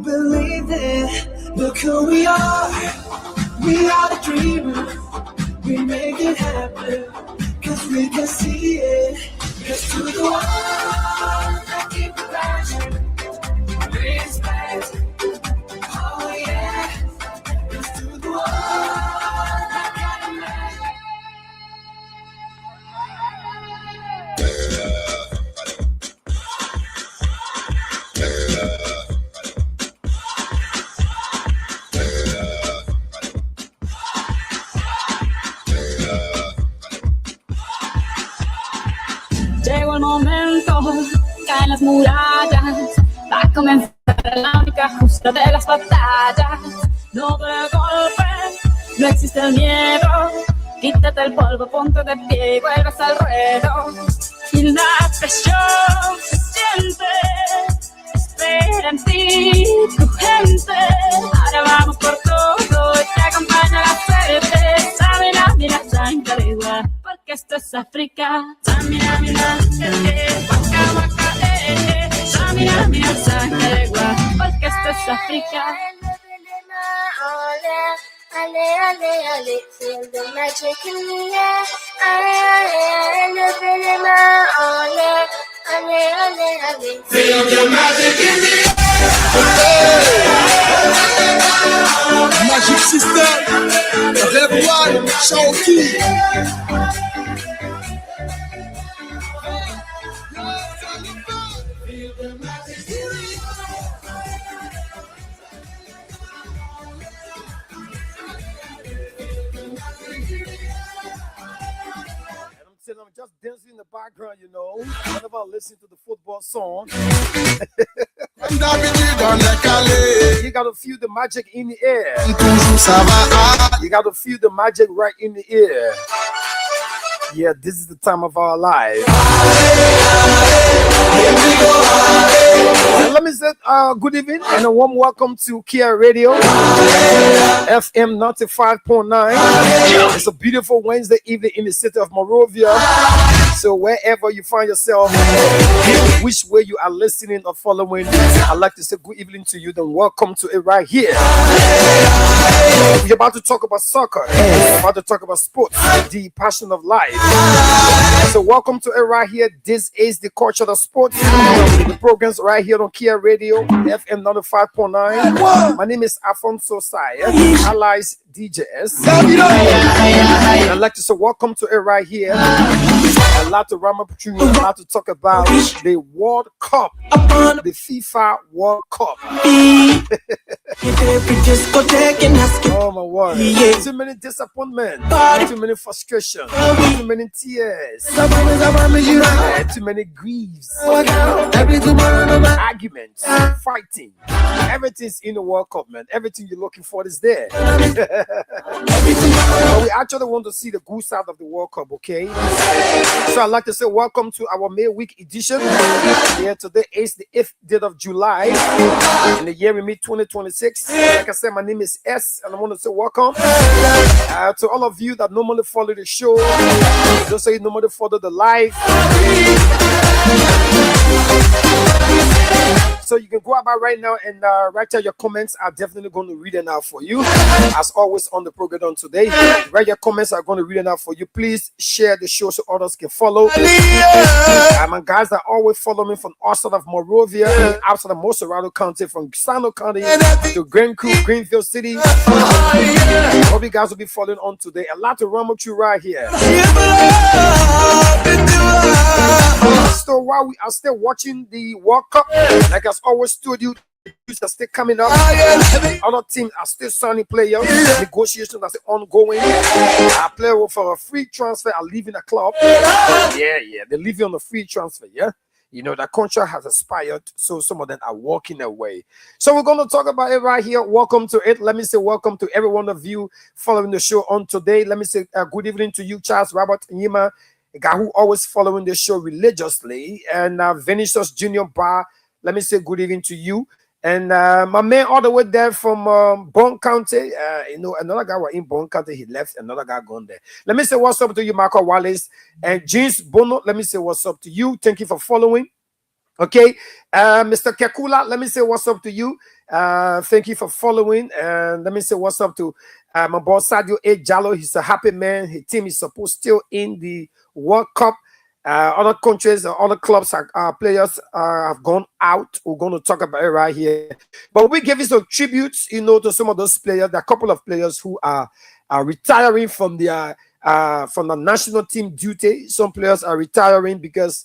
believe it. Look who we are. We are the dreamers. We make it happen. Cause we can see it. Cause to the one that keep the passion. Respect. Oh yeah. Cause to the one that got a man. Llegó el momento, caen las murallas, va a comenzar la única justa de las batallas. No por el golpe, no existe el miedo, quítate el polvo, ponte de pie y vuelves al ruedo. Y la presión se siente, espera en ti tu gente. Ahora vamos por todo y te acompaña la suerte. Samina, mira, Sankarewa, porque esto es África. Samina, mira, waka, waka, Samina, mira, Sankarewa, porque esto es África. Ale, ale, ale, feel the magic in the air. Ale, ale, ale, ale, ale, ale, ale, Feel the magic in the air. Magic system, Rev One, Shawty. I'm just dancing in the background, you know, whenever I listen to the football song. You gotta feel the magic in the air. You gotta feel the magic right in the air. Yeah, this is the time of our life. And let me say good evening and a warm welcome to Kia Radio FM 95.9. It's a beautiful Wednesday evening in the city of Monrovia. So wherever you find yourself, which way you are listening or following, I'd like to say good evening to you. Then welcome to it right here. We're about to talk about soccer. We're about to talk about sports, the passion of life. So welcome to it right here. This is the culture of sports. The programs right here on Kia Radio FM 95.9. My name is Afonso Sai, alias DJS. I'd like to say welcome to it right here. A lot to ram up through, a lot to talk about the World Cup, the FIFA World Cup. Oh my word! Too many disappointments, too many frustration, too many tears, too many griefs, arguments, fighting. Everything's in the World Cup, man. Everything you're looking for is there. But we actually want to see the good side of the World Cup, okay? So I'd like to say welcome to our May week edition. Yeah, today is the 8th day of July in the year we meet 2026. Like I said, my name is S, and I want to say welcome to all of you that normally follow the show. Just say you normally follow the live. So you can go about right now and write down your comments. I'm definitely going to read it out for you. As always on the program today, write your comments. I'm going to read it out for you. Please share the show so others can follow. My guys that always follow me from outside of Monrovia, outside of Moserado County, from Sano County to Greenfield City. Hope you guys will be following on today. A lot to run with you right here. So while we are still watching the World Cup, like I always told you, are still coming up. Other teams are still signing players. Negotiations are still ongoing. A player for a free transfer are leaving the club. Yeah, they're leaving on a free transfer. Yeah, you know, the contract has expired, so some of them are walking away. So we're going to talk about it right here. Welcome to it. Let me say welcome to every one of you following the show on today. Let me say good evening to you, Charles Robert Nyima, a guy who always following the show religiously, and Vinicius Junior Bar. Let me say good evening to you. And my man all the way there from Bon County, you know, another guy was in Bon County, he left, another guy gone there. Let me say what's up to you, Marco Wallace and James Bono. Let me say what's up to you. Thank you for following. Okay, Mr. Kekula, let me say what's up to you. Thank you for following. And let me say what's up to my boss Sadio A. Jallo. He's a happy man. His team is supposed still in the World Cup. Other countries, other clubs, players have gone out. We're going to talk about it right here. But we give you some tributes, to some of those players. There are a couple of players who are retiring from the national team duty. Some players are retiring because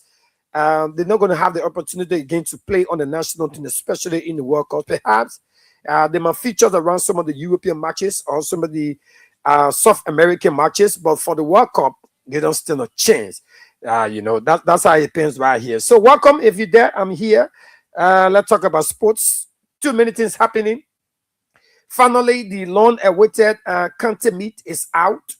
they're not going to have the opportunity again to play on the national team, especially in the World Cup. Perhaps they might feature around some of the European matches or some of the South American matches, but for the World Cup, they don't stand a chance. That's how it depends right here. So welcome. If you're there, I'm here. Let's talk about sports. Too many things happening. Finally, the long-awaited county meet is out.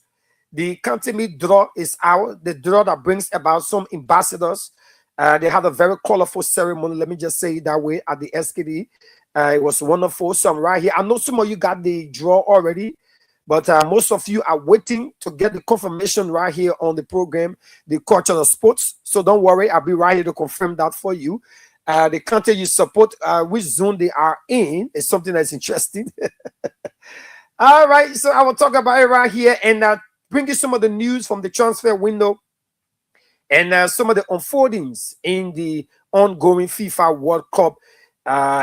The county meet draw is out. The draw that brings about some ambassadors. They had a very colorful ceremony. Let me just say it that way at the SKD. It was wonderful. So I'm right here. I know some of you got the draw already, but most of you are waiting to get the confirmation right here on the program, the Culture of Sports. So don't worry, I'll be right here to confirm that for you. The country you support, which zone they are in, is something that's interesting. All right, so I will talk about it right here and bring you some of the news from the transfer window and some of the unfoldings in the ongoing FIFA World Cup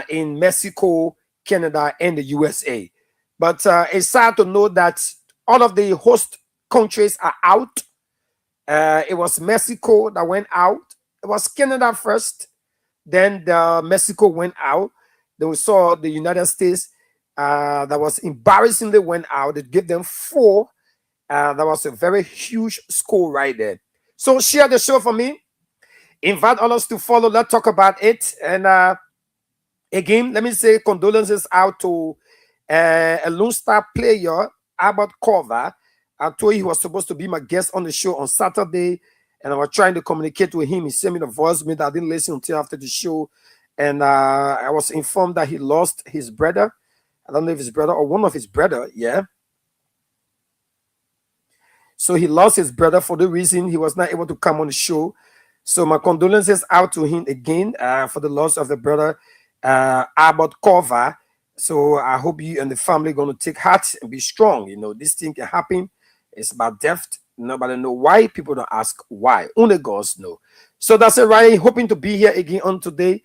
in Mexico, Canada, and the USA. But it's sad to know that all of the host countries are out. It was Mexico that went out. It was Canada first. Then Mexico went out. Then we saw the United States that was embarrassingly went out. It gave them 4. That was a very huge score right there. So share the show for me. Invite others to follow. Let's talk about it. And again, let me say condolences out to a Lone Star player, Albert Corva. I told you he was supposed to be my guest on the show on Saturday, and I was trying to communicate with him. He sent me the voicemail. I didn't listen until after the show, and I was informed that he lost his brother. I don't know if his brother or one of his brother, yeah. So he lost his brother for the reason he was not able to come on the show. So my condolences out to him again for the loss of the brother, Albert Corva. So I hope you and the family are going to take heart and be strong. This thing can happen. It's about death. Nobody know why. People don't ask why. Only God know. So that's it, right? Hoping to be here again on today.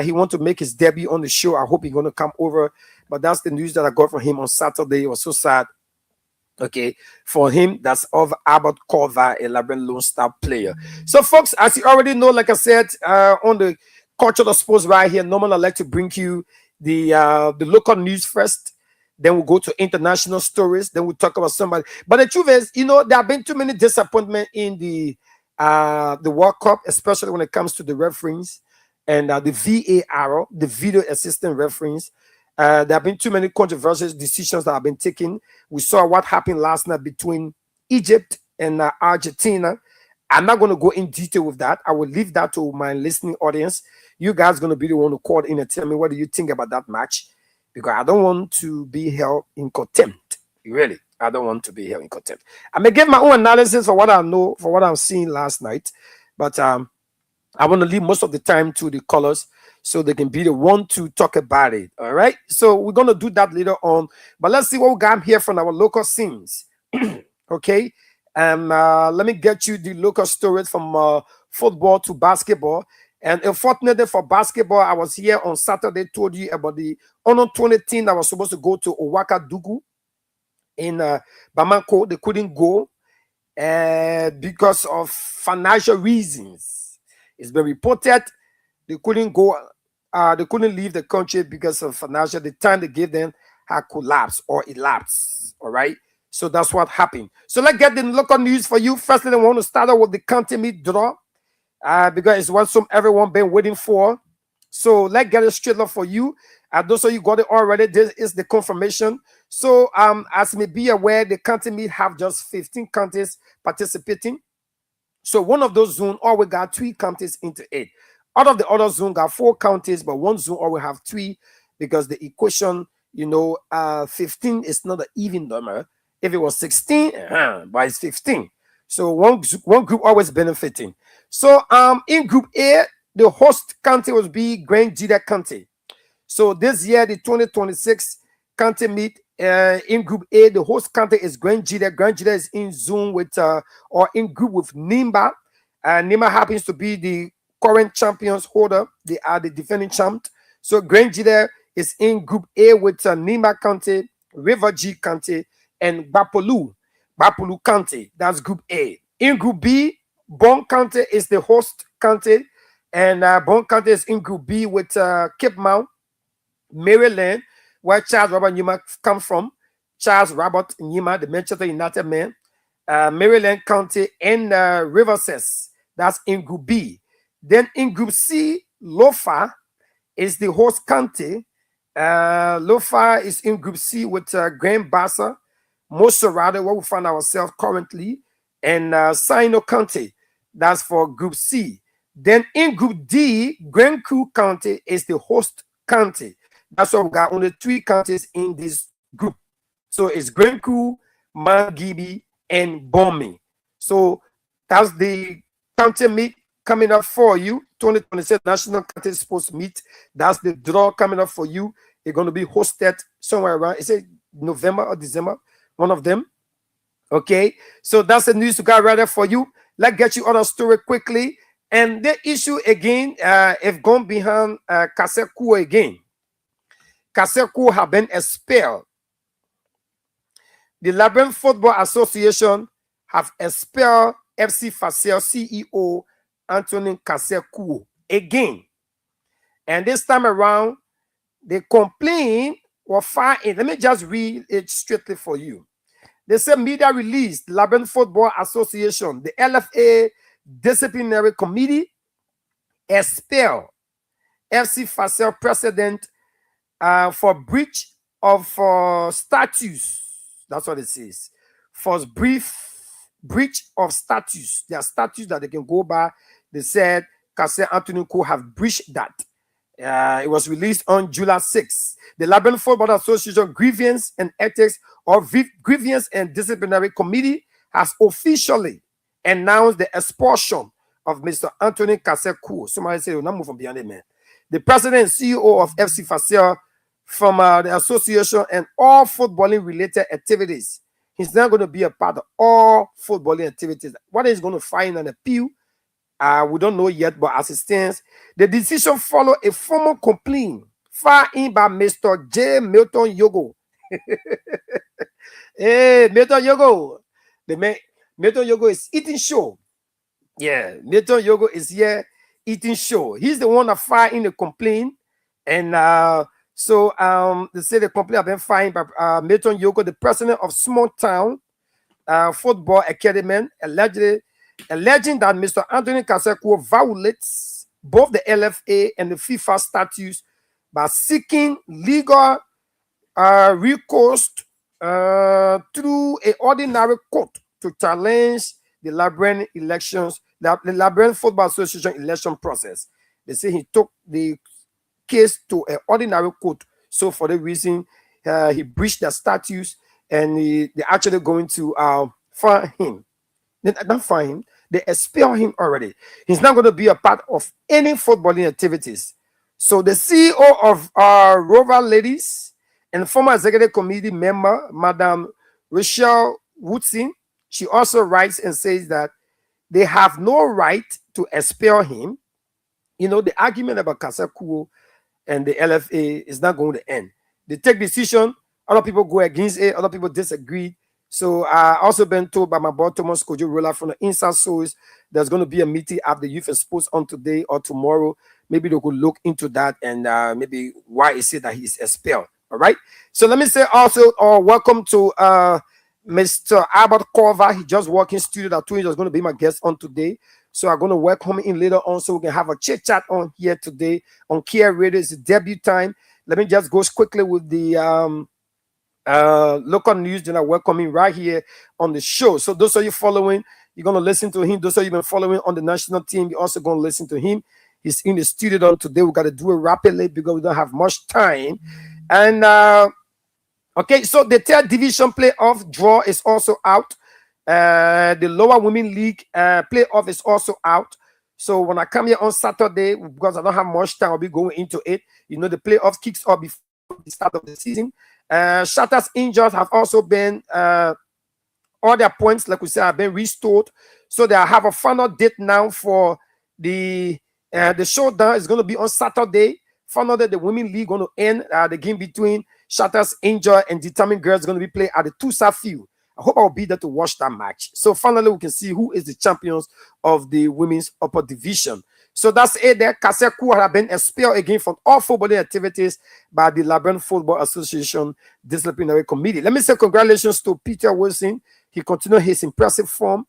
He want to make his debut on the show. I hope he's going to come over. But that's the news that I got from him on Saturday. It was so sad. Okay, for him, that's of Albert Corva, a Labrador Lone Star player. So, folks, as you already know, like I said, on the Culture of Sports right here, normally I like to bring you the local news first. Then we'll go to international stories. Then we'll talk about somebody. But the truth is, there have been too many disappointments in the World Cup, especially when it comes to the referees and the VAR, the video assistant referees. There have been too many controversial decisions that have been taken. We saw what happened last night between Egypt and Argentina. I'm not going to go in detail with that. I will leave that to my listening audience. You guys are going to be the one to call in and tell me what do you think about that match, because I don't want to be held in contempt. Really, I don't want to be held in contempt. I may give my own analysis for what I know, for what I'm seeing last night, but I want to leave most of the time to the callers so they can be the one to talk about it. All right. So we're going to do that later on. But let's see what we got here from our local scenes. Okay. Let me get you the local stories from football to basketball. And unfortunately for basketball, I was here on Saturday, told you about the under 20 team that was supposed to go to Ouagadougou in Bamako. They couldn't go because of financial reasons. It's been reported they couldn't go. They couldn't leave the country because of financial. The time they gave them had collapsed or elapsed. All right. So that's what happened. So let's get the local news for you. Firstly, I want to start out with the county meet draw because it's what everyone been waiting for. So let's get it straight up for you. Those of you got it already. This is the confirmation. So as you may be aware, the county meet have just 15 counties participating. So one of those zones always got 3 counties into it. Out of the other zone got 4 counties, but one zone always have 3 because the equation, 15 is not an even number. If it was 16, but it's 15. So one group always benefiting. So in Group A, the host county will be Grand Jida County. So this year, the 2026 county meet in Group A, the host county is Grand Jida. Grand Jida is in Zoom with or in group with Nimba. Nimba happens to be the current champions holder. They are the defending champ. So Grand Jida is in Group A with Nimba County, River G County, and Bapolu County. That's Group A. In Group B, Bon County is the host county, and Bon County is in Group B with Cape Mount, Maryland, where Charles Robert Nyima comes from. Charles Robert Nyima, the Manchester United man. Maryland County and Riverses. That's in Group B. Then in Group C, Lofa is the host county. Lofa is in Group C with Grand Bassa, Mosorado, where we find ourselves currently, and Sino County. That's for Group C. Then in Group D, Grand Coup County is the host county. That's why we got only 3 counties in this group. So it's Grand Coup, Mangibi, and Bomi. So that's the county meet coming up for you. 2026 National County Sports Meet. That's the draw coming up for you. It's going to be hosted somewhere around, is it November or December? One of them. Okay. So that's the news we got right there for you. Let's get you on a story quickly. And the issue again, if gone behind Kaseku again. Kaseku have been expelled. The Labyrinth Football Association have expelled FC Facel CEO Anthony Kaseku again. And this time around, the complaint was filed in. Let me just read it strictly for you. They said media released Labyrinth Football Association, the LFA Disciplinary Committee, expelled FC Facel president for breach of statutes. That's what it says. For breach of statutes. There are statutes that they can go by. They said Kase Anthony could have breached that. It was released on July 6th. The Labyrinth Football Association Grievance and Ethics or Grievance and Disciplinary Committee has officially announced the expulsion of Mr. Anthony Kaseku. Somebody say, not move from behind it, man. The president and CEO of FC Facel from the association and all footballing related activities. He's not going to be a part of all footballing activities. What is going to find an appeal? We don't know yet, but as it stands, the decision followed a formal complaint filed in by Mr. J. Milton Yogo. Hey, Milton Yogo. The man, Milton Yogo is eating show. Yeah, Milton Yogo is here eating show. He's the one that filed in the complaint. And so they say the complaint have been filed by Milton Yogo, the president of Small Town Football Academy, alleging that Mr. Anthony Kaseku violates both the LFA and the FIFA statutes by seeking legal recourse through an ordinary court to challenge the Labyrinth elections, the Labyrinth Football Association election process. They say he took the case to an ordinary court. So for the reason he breached the statutes, and they're actually going to fine him. Not fine him. They expel him already. He's not going to be a part of any footballing activities. So the CEO of Rover Ladies and former executive committee member, Madam Rachel Woodson, she also writes and says that they have no right to expel him. You know, the argument about Kaseku and the LFA is not going to end. They take decision. Other people go against it. Other people disagree. So I also been told by my boy Thomas Kojo Rolla from the Inside Source there's going to be a meeting at the Youth and Sports on today or tomorrow. Maybe they could look into that and maybe why is it that he's expelled. All right. So let me say also welcome to Mr. Albert Corva. He just walked in studio. That told you was going to be my guest on today. So I'm going to welcome him in later on so we can have a chit chat on here today on Kia Radio. It's debut time. Let me just go quickly with the local news. Then I welcome him right here on the show. So those of you following, you're going to listen to him. Those of you been following on the national team, you're also going to listen to him. He's in the studio on today. We got to do it rapidly because we don't have much time. And okay, so the third division playoff draw is also out. The lower women league playoff is also out. So when I come here on Saturday, because I don't have much time, I'll be going into it. You know, the playoffs kicks off before the start of the season. Shatters injuries have also been all their points, like we said, have been restored. So they have a final date now for the showdown. Is going to be on Saturday. Final day, the Women League going to end. The game between Shatters Injured and Determined Girls is going to be played at the Tusa Field. I hope I'll be there to watch that match. So finally, we can see who is the champions of the women's upper division. So that's it there. Kaseko have been expelled again from all footballing activities by the Labrand Football Association Disciplinary Committee. Let me say congratulations to Peter Wilson. He continued his impressive form.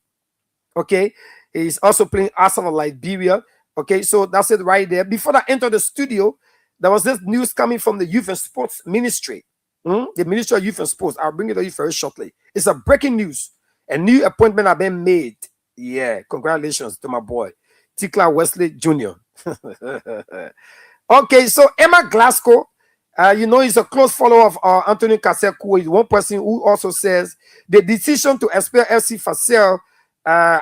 Okay. He's also playing Arsenal Liberia. Okay. So that's it right there. Before I enter the studio, there was this news coming from the Youth and Sports Ministry. The Ministry of Youth and Sports. I'll bring it to you very shortly. It's a breaking news. A new appointment have been made. Yeah, congratulations to my boy, Tikla Wesley Jr. Okay, so Emma Glasgow, you know, he's a close follower of Anthony Kaseko. He's one person who also says the decision to expel FC Fasel,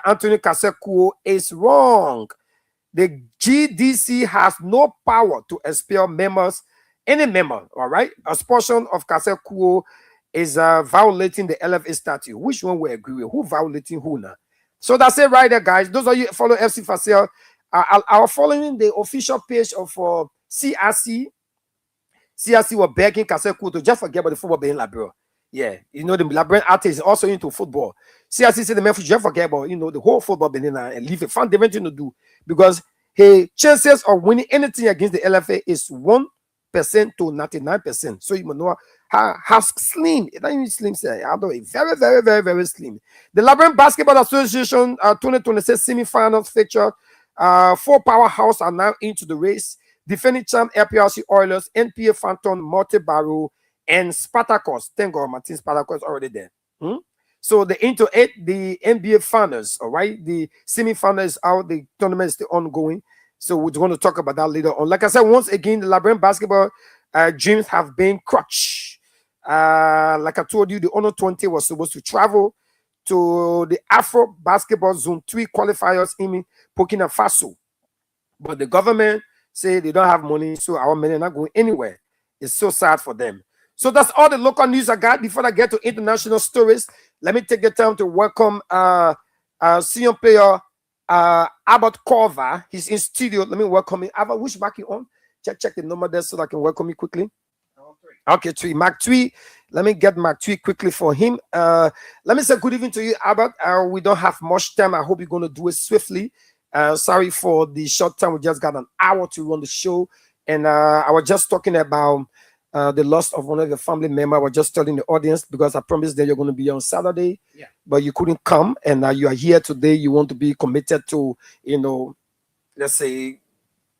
Anthony Kaseko, is wrong. The GDC has no power to expel members. Any member, all right, a portion of Kaseko is violating the LFA statute. Which one we agree with? Who violating who now? So that's it right there, guys. Those of you follow FC Fasel are following the official page of CRC. CRC were begging Kaseko to just forget about the football being Liberia. Yeah, you know, the Liberian artist is also into football. CRC said the man just forget about, you know, the whole football being and leave it. Find different thing to do because his chances of winning anything against the LFA is 1% to 99%. So you know how slim. It's not even slim, say. I don't know. Very, very, very, very slim. The Liberian Basketball Association 2026 semi-finals fixture. 4 powerhouses are now into the race. Defending champ LPRC Oilers, NPA Phantom, Monte Barrow, and Spartacus. Thank God, Martin Spartacus already there. So the into 8, the NBA finals. All right, the semi-finals is out. The tournament is still ongoing. So we're going to talk about that later on. Like I said, once again, the Liberian basketball dreams have been crushed. Like I told you, the Honor 20 was supposed to travel to the Afro Basketball Zone 3 qualifiers in Burkina Faso. But the government say they don't have money, so our men are not going anywhere. It's so sad for them. So that's all the local news I got. Before I get to international stories, let me take the time to welcome senior player Albert Corva. He's in studio. Let me welcome him. Albert, which back you on? Check the number there so that I can welcome you quickly. Okay, 3. Mark 3. Let me get Mark 3 quickly for him. Let me say good evening to you, Albert. We don't have much time. I hope you're going to do it swiftly. Sorry for the short time. We just got an hour to run the show. And I was just talking about the loss of one of your family members. I was just telling the audience because I promised that you're going to be on Saturday. Yeah. But you couldn't come. And you are here today. You want to be committed to, you know, let's say,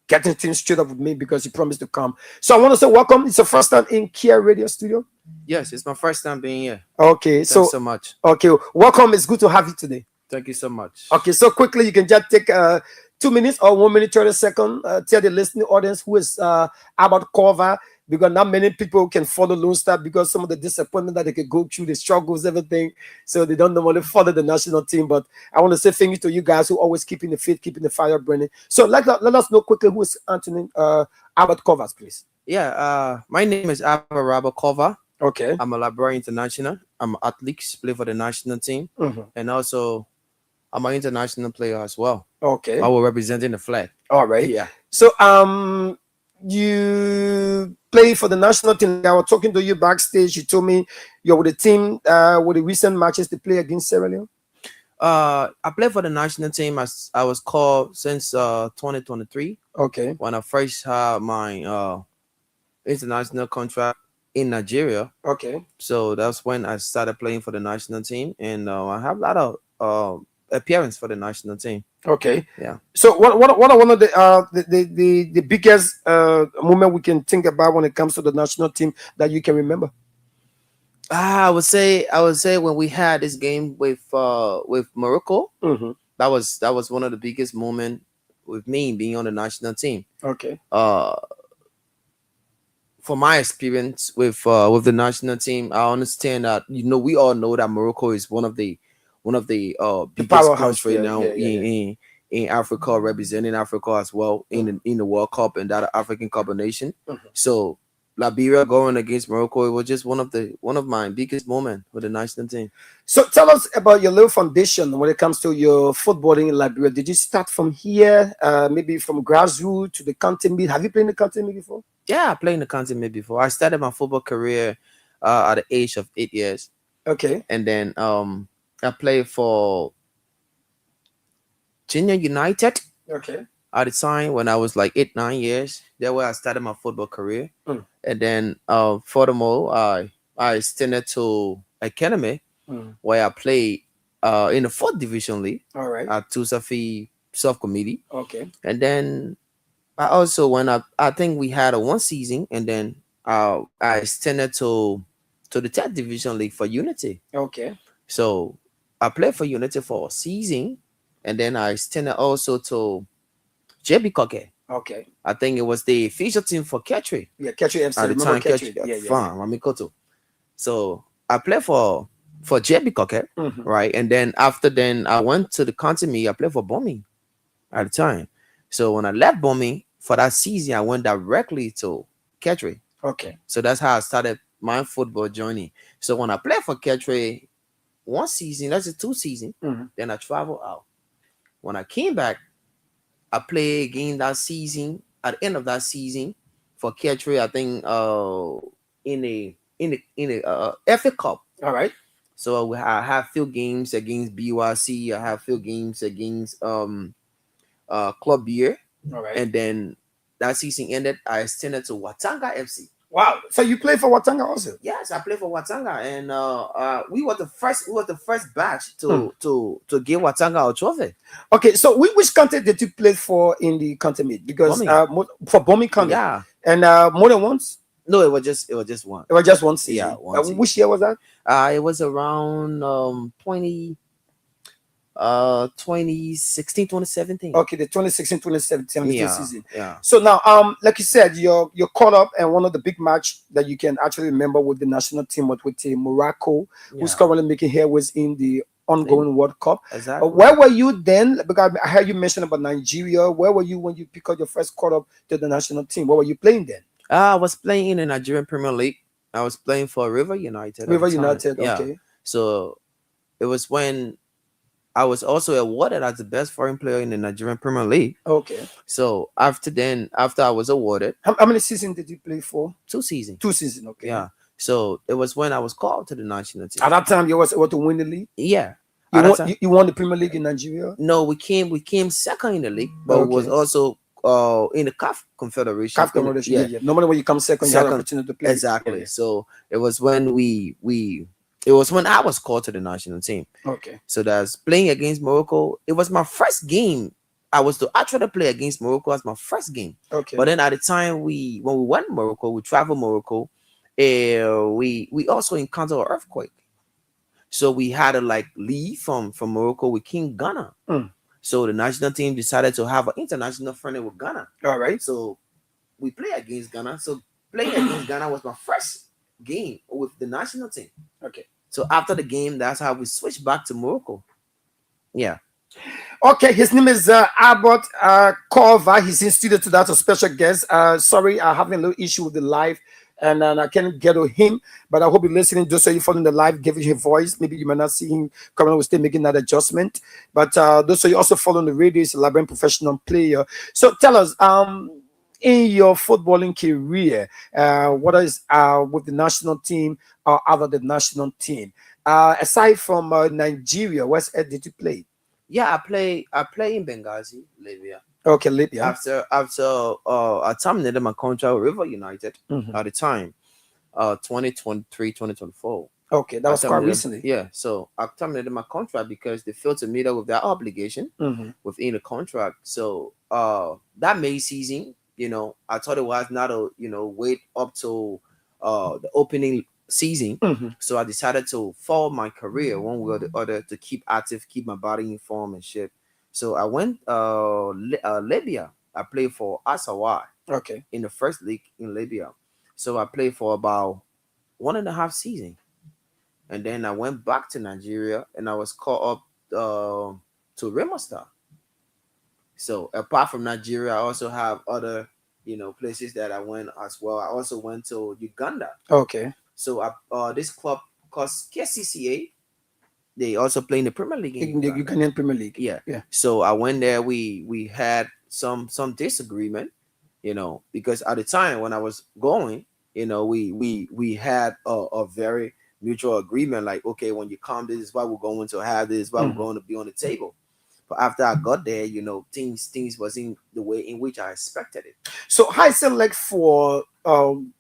getting things straight up with me because you promised to come. So I want to say welcome. It's the first time in Kia Radio Studio. Yes, it's my first time being here. Okay. Thanks so much. Okay. Welcome. It's good to have you today. Thank you so much. Okay. So quickly, you can just take 2 minutes or 1 minute, 30 seconds. Tell the listening audience who is Albert Corva, because not many people can follow Lone Star because some of the disappointment that they can go through, the struggles, everything. So they don't normally follow the national team. But I want to say thank you to you guys who always keeping the faith, keeping the fire burning. So let us know quickly who is Anthony Albert Corva, please. Yeah, my name is Albert Corva. Okay. I'm a Liberian international. I'm an athlete, play for the national team, and also I'm an international player as well. Okay. I will representing the flag. All right. Yeah. So you play for the national team. I was talking to you backstage. You told me you're with the team with the recent matches to play against Sierra Leone. I play for the national team as I was called since 2023. Okay. When I first had my international contract in Nigeria. Okay. So that's when I started playing for the national team, and I have a lot of appearance for the national team. Okay. Yeah. So what are one of the biggest moment we can think about when it comes to the national team that you can remember? I would say when we had this game with Morocco, that was one of the biggest moments with me being on the national team. Okay. For my experience with the national team, I understand that we all know that Morocco is one of the biggest countries right now in Africa, representing Africa as well in the World Cup and that African Cup of Nation. So Liberia going against Morocco, it was just one of my biggest moments with the national team. So tell us about your little foundation when it comes to your footballing in Liberia. Did you start from here, maybe from grassroots to the county meet? Have you played in the county meet before? Yeah, I played in the county meet before. I started my football career at the age of 8 years. Okay. And then I played for Junior United. Okay. At the time when I was like 8-9 years. That's where I started my football career. And then furthermore, I extended to academy where I played in the 4th division league. All right. At Tusafi South Committee. Okay. And then I also went up. I think we had a 1 season, and then I extended to the 3rd division league for Unity. Okay. So I played for Unity for a season, and then I extended also to JB Koke. Okay. I think it was the official team for Ketri. Yeah, Ketri FC. At the time, Ketri. Yeah. So I played for JB Koke, right? And then after then, I went to the continent. I played for Bombing at the time. So when I left Bombing for that season, I went directly to Ketri. Okay. So that's how I started my football journey. So when I played for Ketri 1 season, that's a 2 season, then I traveled out. When I came back, I played again that season. At the end of that season for Ketri, I think in a FA Cup. All right. So I have few games against BYC. I have few games against Club Beer. All right. And then that season ended. I extended to Watanga FC. Wow. So you played for Watanga also? Yes, I played for Watanga, and we were the first batch to give Watanga a trophy. Okay, so which country did you play for in the continent? Because for Bombing County. Yeah. And more than once? No, it was just one. It was just one season. Yeah, one season. Which year was that? It was around 2016, 2017. Okay, the 2016-2017 season. Yeah. So now, like you said, you're caught up, and one of the big match that you can actually remember with the national team was with Morocco, who's currently making headways in the ongoing World Cup. Exactly. Where were you then? Because I heard you mention about Nigeria. Where were you when you picked up your first call up to the national team? Where were you playing then? I was playing in the Nigerian Premier League. I was playing for River United. River United, yeah. Okay. So it was when I was also awarded as the best foreign player in the Nigerian Premier League. Okay. So after I was awarded. How many seasons did you play for? 2 seasons. 2 seasons, okay. Yeah. So it was when I was called to the national team. At that time, you was able to win the league? Yeah. You won the Premier League in Nigeria? No, we came second in the league, but it was also in the CAF Confederation. CAF Confederation, yeah. Normally when you come second, you have an opportunity to play. Exactly. Yeah. So it was when it was when I was called to the national team. Okay. So that's playing against Morocco. It was my first game. I was to actually play against Morocco as my first game. Okay. But then at the time when we went to Morocco, we traveled Morocco. We also encountered an earthquake. So we had to leave from Morocco with King Ghana. So the national team decided to have an international friendly with Ghana. All right. So we play against Ghana. So playing against Ghana was my first game with the national team. Okay. So after the game, that's how we switched back to Morocco. Yeah. Okay, his name is Albert Korva. He's in studio today as a special guest. Sorry, I'm having a little issue with the live, and I can't get to him, but I hope you're listening. Just so you're following the live, giving his voice. Maybe you might not see him coming. We're still making that adjustment. But those of you also following the radio, is a Liberian professional player. So tell us, in your footballing career, what is with the national team or other the national team? Aside from Nigeria, what else did you play? Yeah, I play in Benghazi, Libya. Okay, Libya. After I terminated my contract with River United at the time, 2023, 2024. Okay, that was quite recently. Yeah, so I terminated my contract because they failed to meet up with their obligation within the contract. So that May season, I thought it was not wait up to the opening season. So I decided to follow my career one way or the other to keep active, keep my body informed and shit. So I went Libya. I played for Asawai. Okay. In the first league in Libya. So I played for about 1.5 seasons. And then I went back to Nigeria and I was called up to Remo Star. So apart from Nigeria, I also have other, places that I went as well. I also went to Uganda. Okay. So this club called KCCA, they also play in the Premier League in In the Uganda. Ugandan Premier League. Yeah. Yeah. So I went there. We had some disagreement, because at the time when I was going, we had a very mutual agreement. Like, okay, when you come, this is what we're going to have. This is what we're going to be on the table. But after I got there, things wasn't the way in which I expected it. So how is it like for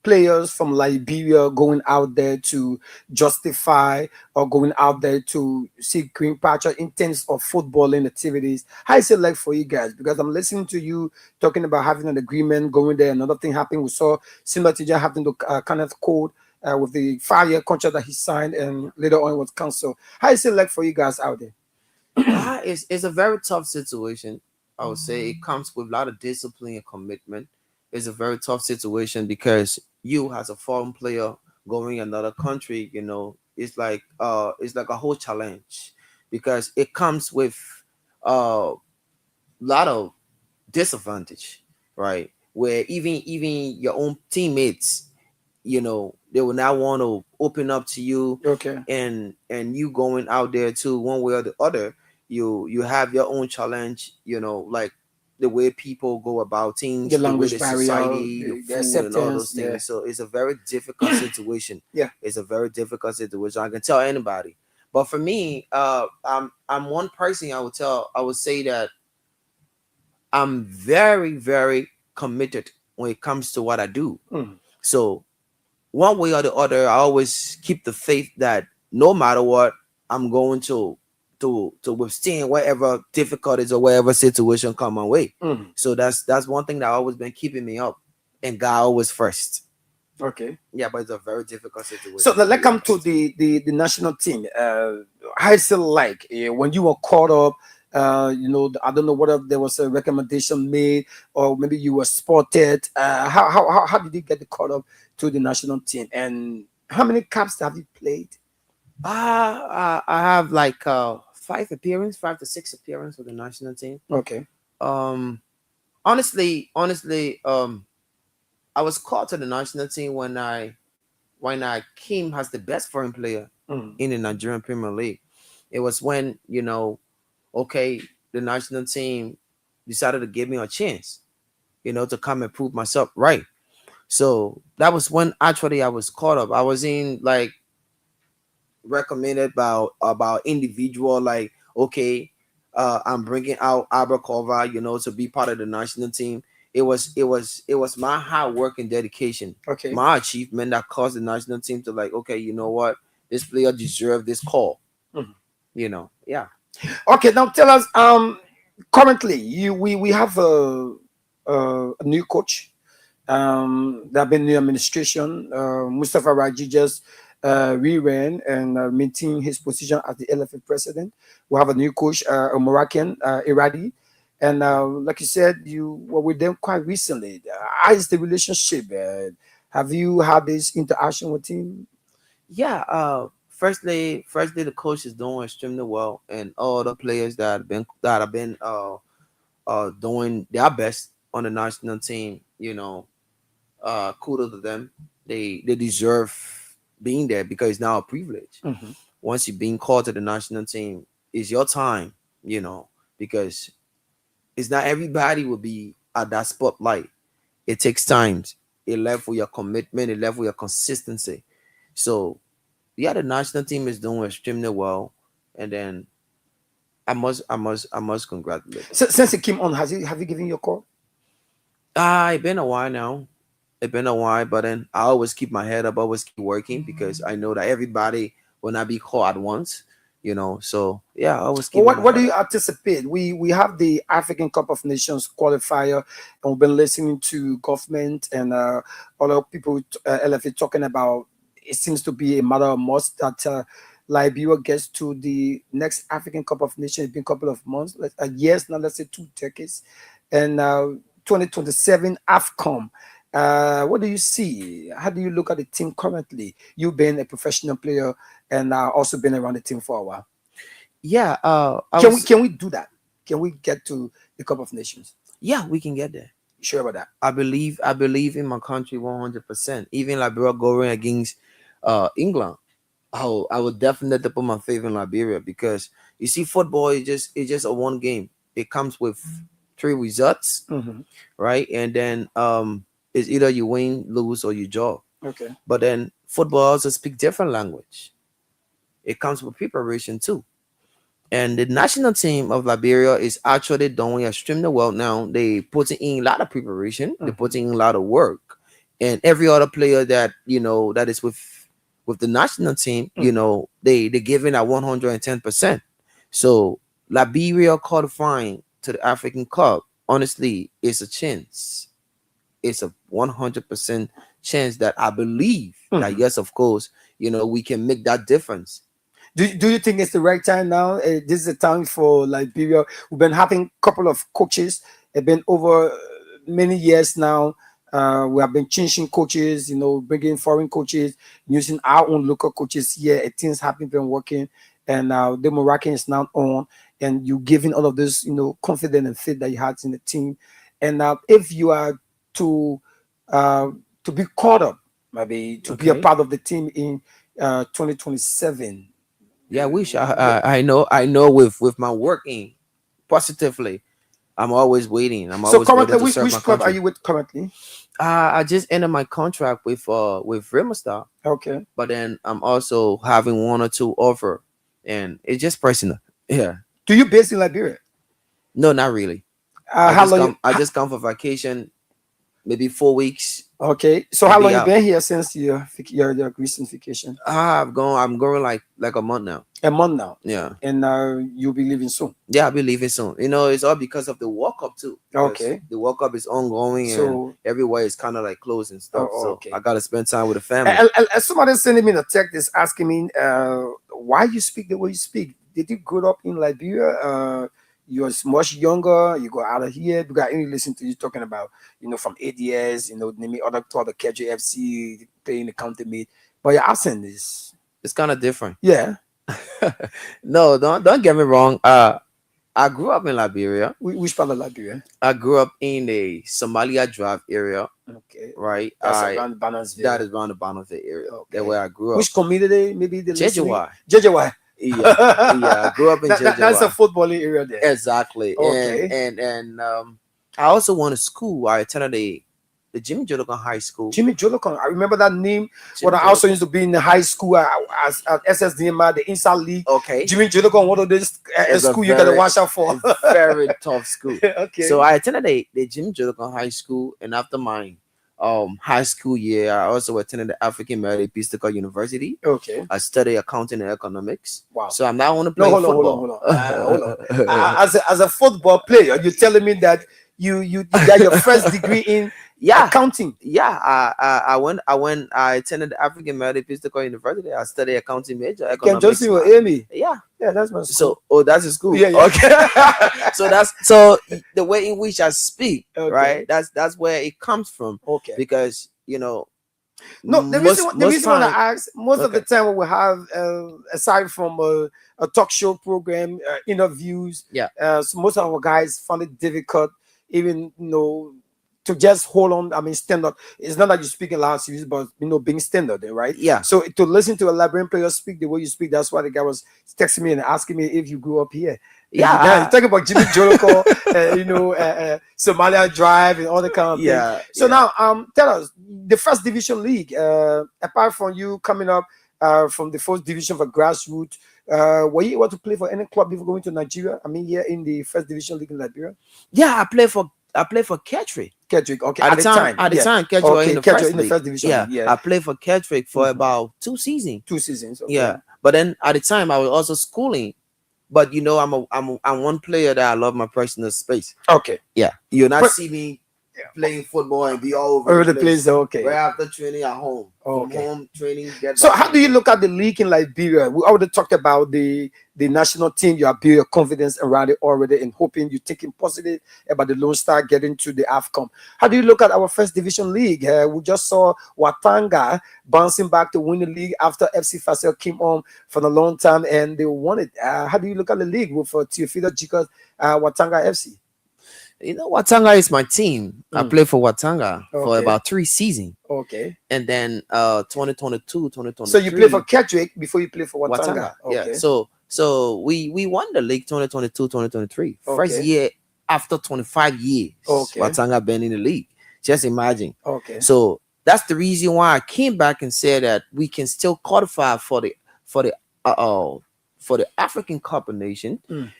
players from Liberia going out there to justify or going out there to see green patch in terms of footballing activities? How is it like for you guys? Because I'm listening to you talking about having an agreement, going there. Another thing happened. We saw similar to just having the Kenneth Code with the 5-year contract that he signed, and later on it was cancelled. How is it like for you guys out there? It's a very tough situation. I would say it comes with a lot of discipline and commitment. It's a very tough situation because you, as a foreign player going another country, it's like a whole challenge because it comes with a lot of disadvantage, right? Where even your own teammates, they will now want to open up to you. Okay. And you going out there too, one way or the other, you have your own challenge, like the way people go about things, the language way barrier, society, the food, and all those things. Yeah. So it's a very difficult situation. Yeah. It's a very difficult situation. I can tell anybody. But for me, I'm one person I would say that I'm very, very committed when it comes to what I do. So one way or the other, I always keep the faith that no matter what, I'm going to withstand whatever difficulties or whatever situation come my way. So that's one thing that always been keeping me up, and God always first. Okay. Yeah, but it's a very difficult situation. So let's come to the national team. How is it like when you were caught up? I don't know whether there was a recommendation made or maybe you were spotted. How did you get caught up to the national team, and how many caps have you played? I have like 5 to 6 appearances with the national team. Okay. Honestly, I was called to the national team when I came as the best foreign player in the Nigerian Premier League. It was when the national team decided to give me a chance, to come and prove myself right. So that was when actually I was caught up. I was in like recommended about individual, like, okay, I'm bringing out Abrakova, to be part of the national team. It was my hard work and dedication, my achievement that caused the national team to like, okay, you know what, this player deserves this call. Yeah. Okay, now tell us, currently we have a new coach. There have been new administration. Mustafa Raji just re-ran and maintained his position as the LFA president. We have a new coach, a Moroccan, Iradi. And like you said, you were with them quite recently. How is the relationship? Have you had this interaction with him? Yeah. Firstly, the coach is doing extremely well, and all the players that have been doing their best on the national team. Kudos to them. They deserve being there because it's now a privilege. Once you're being called to the national team, it's your time. Because it's not everybody will be at that spotlight. It takes time. It left for your commitment. It left for your consistency. So, yeah, the national team is doing extremely well, and then I must congratulate them. Since he came on, have you given your call? It's been a while now. It's been a while, but then I always keep my head up, always keep working because I know that everybody will not be called at once. So yeah, I always keep. Well, what do you anticipate? We have the African Cup of Nations qualifier, and we've been listening to government and other people, LFA, talking about. It seems to be a matter of must that Liberia gets to the next African Cup of Nations. It's been a couple of months, years now, let's say 2 decades, and 2027 AFCON. What do you see? How do you look at the team currently? You being a professional player and also been around the team for a while. Yeah. Can we do that? can we get to the Cup of Nations? Yeah, we can get there. You sure about that? I believe in my country 100%. Even Liberia going against England, I would definitely put my faith in Liberia, because you see, football is just a one game. It comes with 3 results, right? And then it's either you win, lose, or you draw. Okay. But then football also speak different language. It comes with preparation too. And the national team of Liberia is actually doing extremely well now. They putting in a lot of preparation. They're putting in a lot of work. And every other player that that is with the national team, they giving at 110%. So Liberia qualifying to the African Cup, honestly, it's a chance. It's a 100% chance that I believe that, yes, of course, we can make that difference. Do you think it's the right time now? This is the time for Liberia. We've been having a couple of coaches. It's been over many years now. We have been changing coaches, bringing foreign coaches, using our own local coaches here. Things haven't been working, and the Moroccan is now on, and you giving all of this, confidence and faith that you had in the team. And if you are to be caught up, maybe to be a part of the team in 2027. Yeah, I know with my working positively, I'm always waiting. So currently, which club are you with currently? I just ended my contract with Rimostar. Okay. But then I'm also having 1 or 2 offer, and it's just personal. Yeah. Do you base in Liberia? No, not really. I just come for vacation, maybe 4 weeks. Okay. So how long you been here since your recent vacation? I'm going like a month now. A month now. Yeah. And you'll be leaving soon. Yeah, I'll be leaving soon. It's all because of the World Cup too. Okay. The World Cup is ongoing, and everywhere is kind of like closed and stuff. Okay. So I gotta spend time with the family. And somebody sending me a text is asking me why you speak the way you speak. Did you grow up in Liberia? You're much younger, you go out of here, because I only listen to you talking about, from ADS, naming other club, the KJFC, playing the county mate. But your accent is... It's kind of different. Yeah. No, don't get me wrong. I grew up in Liberia. Which part of Liberia? I grew up in the Somalia Drive area. Okay. Right? That's around Bannersville. That is around the Bannersville area. Okay. That's where I grew up. Which community? Maybe the Jejuwai. Jejuwai. Yeah, I grew up in Jejuwai. That's a footballing area there. Exactly. Okay. And I also went to school. I attended the Jimmy Jolokan High School. Jimmy Jolokan. I remember that name. When I also used to be in the high school at SSDMI, the Inside League. Okay. Jimmy Jolokan, one of those school you gotta watch out for. Very tough school. Okay. So I attended the Jimmy Jolokan High School, and after my high school year, I also attended the African American Episcopal University. Okay. I studied accounting and economics. Wow. So I'm now on to play football. Hold on. As a football player, you're telling me that you got your first degree in accounting. Yeah, I attended the African American Episcopal University. I studied accounting major, economics. Can Josie or Amy? Yeah, that's my school. So that's a school. Yeah. Okay. so the way in which I speak, right? That's where it comes from. Okay. Because no, the reason why I ask, most of the time we have aside from a talk show program, interviews. Yeah. So most of our guys find it difficult, even to just hold on. I mean, stand up. It's not like you speak in loud series, but being standard there, right? Yeah. So to listen to a Liberian player speak the way you speak, that's why the guy was texting me and asking me if you grew up here. Yeah. Talking about Jimmy Joloko, Somalia Drive and all the kind of things. So now, tell us the first division league. Apart from you coming up from the first division for grassroots, were you able to play for any club before going to Nigeria? I mean, here in the first division league in Liberia. Yeah, I played for Ketrick. Ketrick, okay. At the time, Ketrick was in the first division. Yeah, I played for Ketrick for about 2 seasons. 2 seasons. Okay. Yeah, but then at the time I was also schooling. But I'm one player that I love my personal space. Okay. Yeah, you'll not see me playing football and be all over the place. Okay. Right after training at home. From Okay. home training. So how do you look at the league in Liberia? We already talked about the national team. You have built your confidence around it already and hoping you're taking positive about the Lone Star getting to the AFCON. How do you look at our first division league? We just saw Watanga bouncing back to win the league after FC Fasel came on for a long time and they won it. How do you look at the league with Teofilo Jikas, Watanga FC? You know, Watanga is my team. I played for Watanga for Okay. about 3 seasons. Okay. And then 2022, 2023. So you play for Kedrick before you play for Watanga. Watanga. Okay. Yeah. So we won the league 2022, 2023. First Okay. year after 25 years. Okay. Watanga been in the league. Just imagine. Okay. So that's the reason why I came back and said that we can still qualify for the African Cup of Nations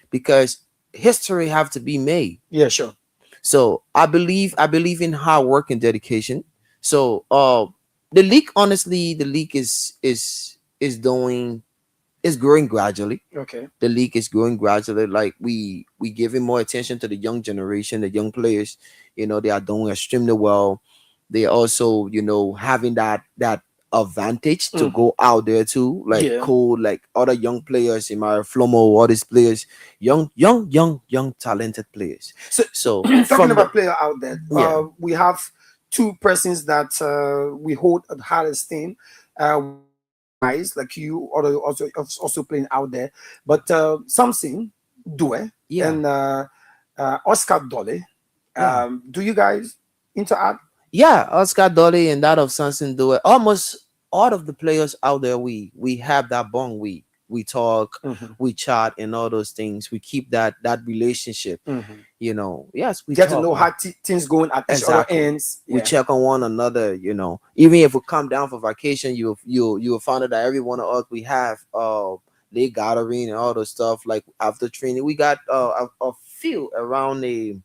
because history have to be made. Yeah, sure. So I believe in hard work and dedication. So the league, honestly, the league is growing gradually. Okay. The league is growing gradually. Like we giving more attention to the young generation, the young players. You know, they are doing extremely well. They also, you know, having that advantage to go out there too, like cool, like other young players in my Flomo, all these players, young talented players. So talking about player out there, we have 2 persons that we hold at high esteem. Guys like you, or also playing out there, but Samson Due and Oscar Dolly. Do you guys interact? Yeah, Oscar Dolly and that of Samson Due. Almost all of the players out there, we have that bond. We talk, we chat, and all those things. We keep that relationship. You know, yes, we get talk, to know how things going at each other ends. We check on one another. You know, even if we come down for vacation, you will find out that every one of us we have late gathering and all those stuff. Like after training, we got a field around the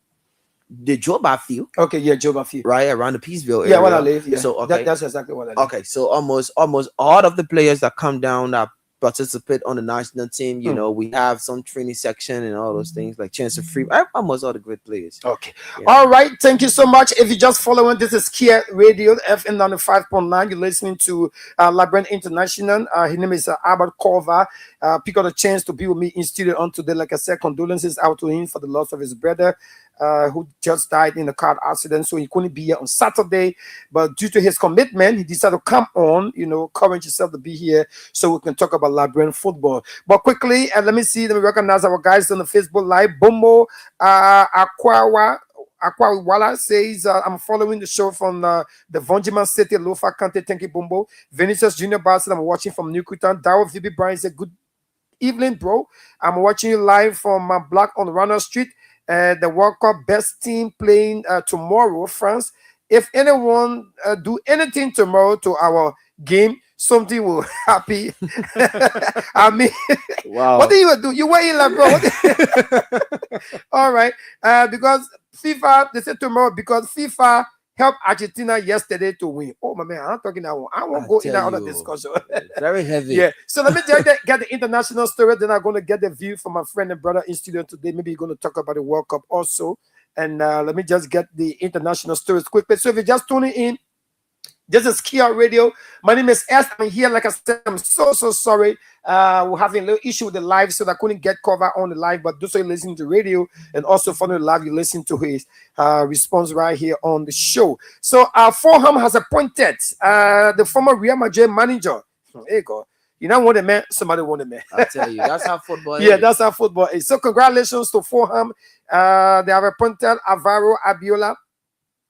Joba field. Okay, yeah, Joba field. Right around the Peaceville area. Yeah, where I live. Yeah. So okay. That's exactly what I live. Okay, so almost all of the players that come down that participate on the national team, you know, we have some training section and all those things like Chance of Free. Almost all the great players. Okay. Yeah. All right. Thank you so much. If you just following, this is Kia Radio FM 95.9. You're listening to Labyrinth International. His name is Albert Corva. Pick up a chance to be with me in studio on today. Like I said, condolences out to him for the loss of his brother. Who just died in a car accident, so he couldn't be here on Saturday. But due to his commitment, he decided to come on, you know, encourage himself to be here so we can talk about Labyrinth football. But quickly, let me recognize our guys on the Facebook Live. Bombo Aquawala says, I'm following the show from the Vonjiman City, Lofa Kante. Thank you, Bombo. Vinicius Junior Barson, I'm watching from New Kutan. Dawa VB Bryan said, good evening, bro. I'm watching you live from my block on Runner Street. The World Cup best team playing tomorrow, France. If anyone do anything tomorrow to our game, something will happen. I mean, wow. What do you do? You were in like, bro. All right. Because FIFA, they said tomorrow, because FIFA helped Argentina yesterday to win. Oh, my man, I'm talking that one. I won't go in that other discussion. Very heavy. Yeah. So let me get the international story. Then I'm going to get the view from my friend and brother in studio today. Maybe you're going to talk about the World Cup also. And let me just get the international stories quickly. So if you're just tuning in, this is Kia Radio. My name is S. I'm here. Like I said, I'm so sorry. We're having a little issue with the live, so that I couldn't get cover on the live. But those are listening to radio and also from the live, you listen to his response right here on the show. So Fulham has appointed the former Real Madrid manager. There you go. You know what a man, somebody want a man. I tell you, that's how football is. Yeah, that's how football is. So congratulations to Fulham. They have appointed Alvaro Abiola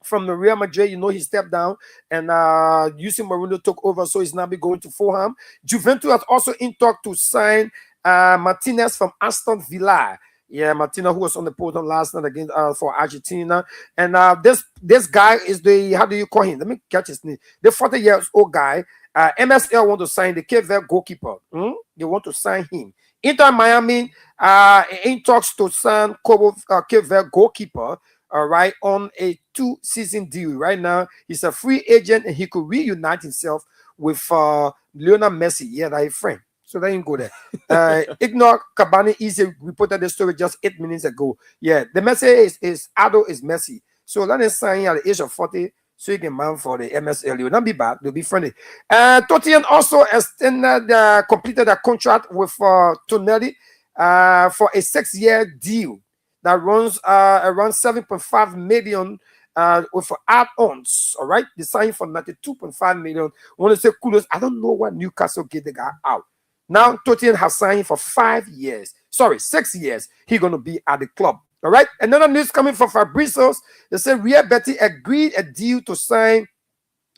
from the Real Madrid. You know, he stepped down and Jose Mourinho took over, so he's now be going to Fulham. Juventus has also in talk to sign Martinez from Aston Villa. Yeah, Martinez, who was on the podium last night against for Argentina. And this guy is the, how do you call him? Let me catch his name. The 40-year-old guy. MSL want to sign the Cape Verde goalkeeper. They want to sign him. Inter Miami in talks to sign Cape Verde goalkeeper. All right, on a 2-season deal. Right now, he's a free agent and he could reunite himself with Lionel Messi. Yeah, that's a friend. So they didn't go there. Ignore Cavani easy reported the story just 8 minutes ago. Yeah, the message is Ado is Messi. So let us sign at the age of 40 so he can man for the MSL. It will not be bad. They'll be friendly. Tottenham also extended, completed a contract with Tonelli for a 6-year deal that runs around 7.5 million with add-ons. All right, they signed for 92.5 million. I want to say kudos. I don't know what Newcastle get the guy out. Now Tottenham has signed for 5 years. Sorry, 6 years. He's going to be at the club. All right. Another news coming from Fabrizio's. They said Real Betis agreed a deal to sign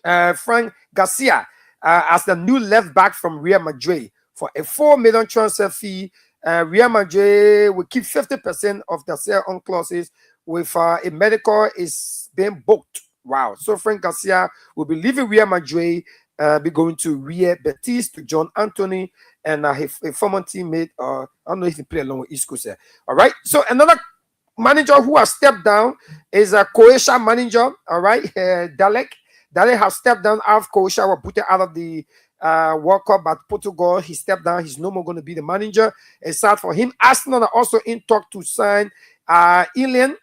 Frank Garcia as the new left back from Real Madrid for a 4 million transfer fee. Real Madrid will keep 50% of the sell-on clauses with a medical is being booked. Wow. So Frank Garcia will be leaving Real Madrid, be going to Real Betis to John Anthony and his former teammate. I don't know if he played along with Isco. All right. So another manager who has stepped down is a Croatia manager. All right. Dalek has stepped down after Croatia were put out of the World Cup at Portugal. He stepped down. He's no more going to be the manager. It's sad for him. Arsenal are also in talk to sign Ilian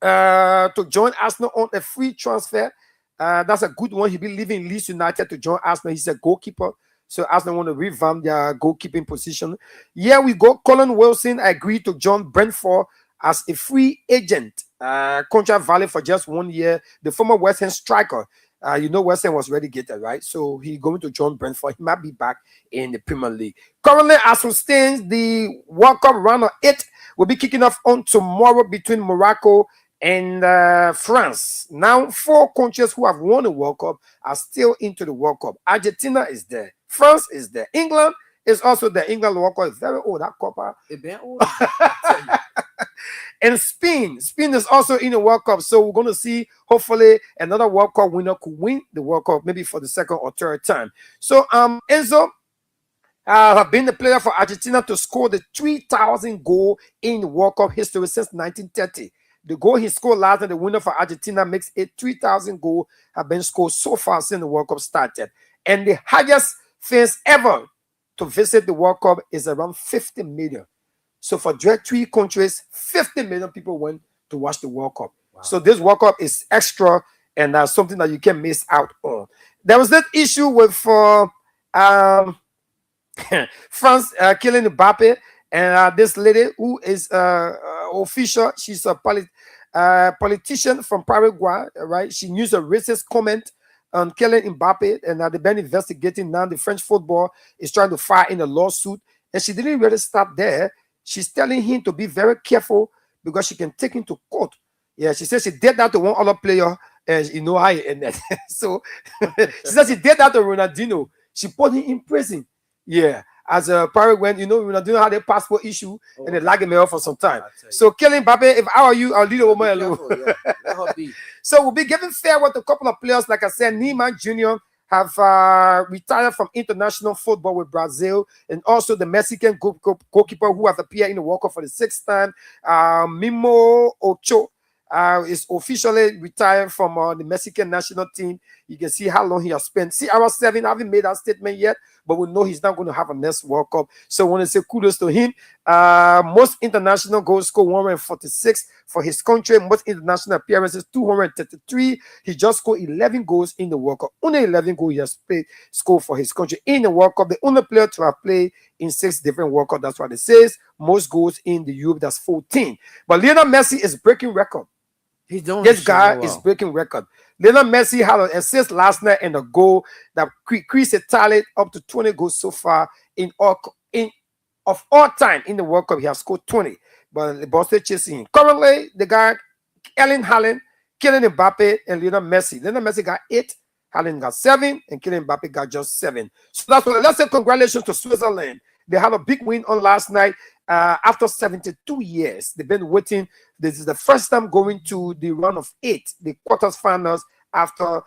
to join Arsenal on a free transfer. That's a good one. He'll be leaving Leeds United to join Arsenal. He's a goalkeeper. So Arsenal want to revamp their goalkeeping position. Here we go. Colin Wilson agreed to join Brentford as a free agent. Contract valid for just 1 year. The former West Ham striker. West Ham was relegated, right? So he's going to join Brentford. He might be back in the Premier League. Currently, as we stand, the World Cup round of 8 will be kicking off on tomorrow between Morocco and France. Now, 4 countries who have won the World Cup are still into the World Cup. Argentina is there. France is there. England is also there. England World Cup is very old. That Copa. It's been old. And Spain is also in the World Cup. So we're going to see, hopefully, another World Cup winner could win the World Cup, maybe for the second or third time. So Enzo have been the player for Argentina to score the 3,000 goal in World Cup history since 1930. The goal he scored last night, the winner for Argentina, makes it 3,000 goals have been scored so far since the World Cup started. And the highest fans ever to visit the World Cup is around 50 million. So for direct 3 countries, 50 million people went to watch the World Cup. Wow. So this World Cup is extra and something that you can miss out on. There was that issue with France killing Mbappe, and this lady who is official, she's a politician from Paraguay, right? She used a racist comment on killing Mbappe, and they've been investigating now. The French football is trying to file in a lawsuit, and she didn't really stop there. She's telling him to be very careful because she can take him to court. Yeah, she says she did that to one other player, and you know how it ended. So she says she did that to Ronaldinho. She put him in prison. Yeah, as a Paraguayan, Ronaldinho had a passport issue, and they locked him up for some time. So killing Mbappe, if I were you, I'll leave the woman alone. Yeah. So we'll be giving farewell to a couple of players. Like I said, Neymar Jr. have retired from international football with Brazil, and also the Mexican goalkeeper who have appeared in the World Cup for the 6th time, Memo Ocho, is officially retired from the Mexican national team. You can see how long he has spent. CR7 haven't made that statement yet, but we know he's not going to have a next World Cup. So I want to say kudos to him. Most international goals scored 146 for his country. Most international appearances 233. He just scored 11 goals in the World Cup. Only 11 goals he has scored for his country in the World Cup. The only player to have played in 6 different World Cups. That's what it says. Most goals in the Europe. That's 14. But Lionel Messi is breaking record. This guy is breaking record. Lionel Messi had an assist last night and a goal that increased the tally up to 20 goals so far of all time in the World Cup. He has scored 20, but the boss is chasing him. Currently, the guy Erling Haaland, Kylian Mbappe, and Lionel Messi. Lionel Messi got 8, Haaland got 7, and Kylian Mbappe got just 7. So that's what. Let's say congratulations to Switzerland. They had a big win on last night. After 72 years, they've been waiting. This is the first time going to the round of 8, the quarterfinals, after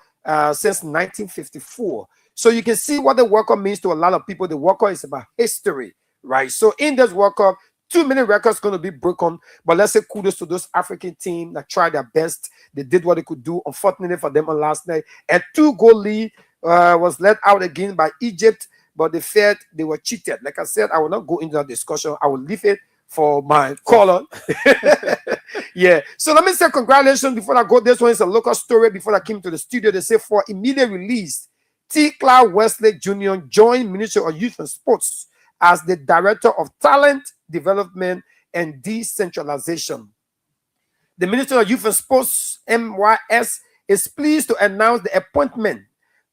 since 1954. So you can see what the World Cup means to a lot of people. The World Cup is about history, right? So in this World Cup, too many records going to be broken. But let's say kudos to those African teams that tried their best. They did what they could do. Unfortunately for them on last night, a 2-goal lead was let out again by Egypt. But they felt they were cheated. Like I said, I will not go into that discussion. I will leave it for my caller. Yeah. So let me say congratulations before I go. This one is a local story. Before I came to the studio, they say for immediate release, T. Clark Wesley Jr. joined Ministry of Youth and Sports as the Director of Talent Development and Decentralization. The Ministry of Youth and Sports, MYS, is pleased to announce the appointment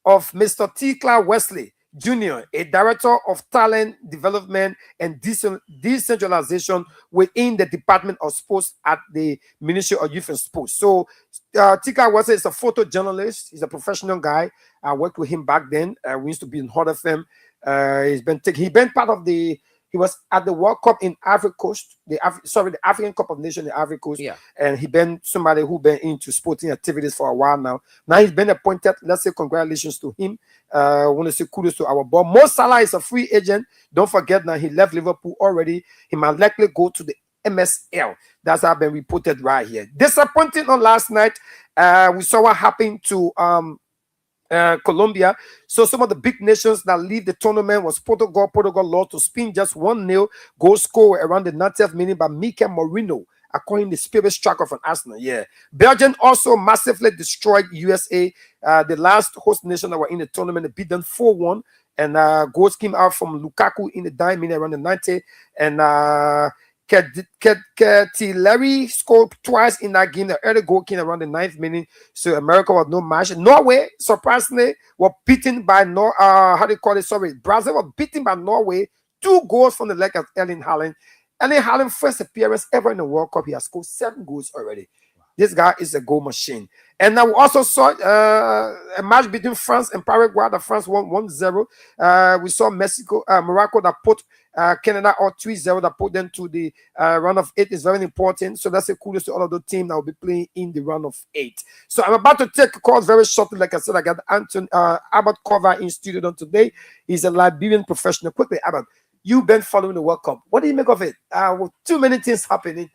of Mr. T. Clark Wesley Jr., a Director of Talent Development and Decentralization within the Department of Sports at the Ministry of Youth and Sports. So, T. Clark Wesley is a photojournalist. He's a professional guy. I worked with him back then. We used to be in Hot FM. He's been part of the. He was at the World Cup in Ivory Coast, the African Cup of Nations in Ivory Coast. Yeah. And he been somebody who been into sporting activities for a while now. Now he's been appointed. Let's say congratulations to him. I want to say kudos to our boy. Mo Salah is a free agent. Don't forget now he left Liverpool already. He might likely go to the MSL. That's how been reported right here. Disappointing on last night. We saw what happened to Colombia. So some of the big nations that leave the tournament was Portugal. Portugal lost to Spain just 1-0. Goal score around the 90th minute by Mikel Merino, according to the spirit striker from Arsenal. Yeah. Belgium also massively destroyed USA, the last host nation that were in the tournament. They beat them 4-1. And goals came out from Lukaku in the 9th minute around the 90th. And Larry scored twice in that game. The early goal came around the 9th minute. So America was no match. Norway, surprisingly, were beaten by Brazil was beaten by Norway. 2 goals from the leg of Erling Haaland. Erling Haaland first appearance ever in the World Cup. He has scored 7 goals already. This guy is a goal machine. And I also saw a match between France and Paraguay that France won 1-0. We saw Morocco that put Canada or 3-0 that put them to the round of 8 is very important. So that's a kudos to all of the teams that will be playing in the round of 8. So I'm about to take a call very shortly. Like I said, I got Albert Cover in studio today. He's a Liberian professional. Quickly, Albert, you've been following the World Cup. What do you make of it? With too many things happening,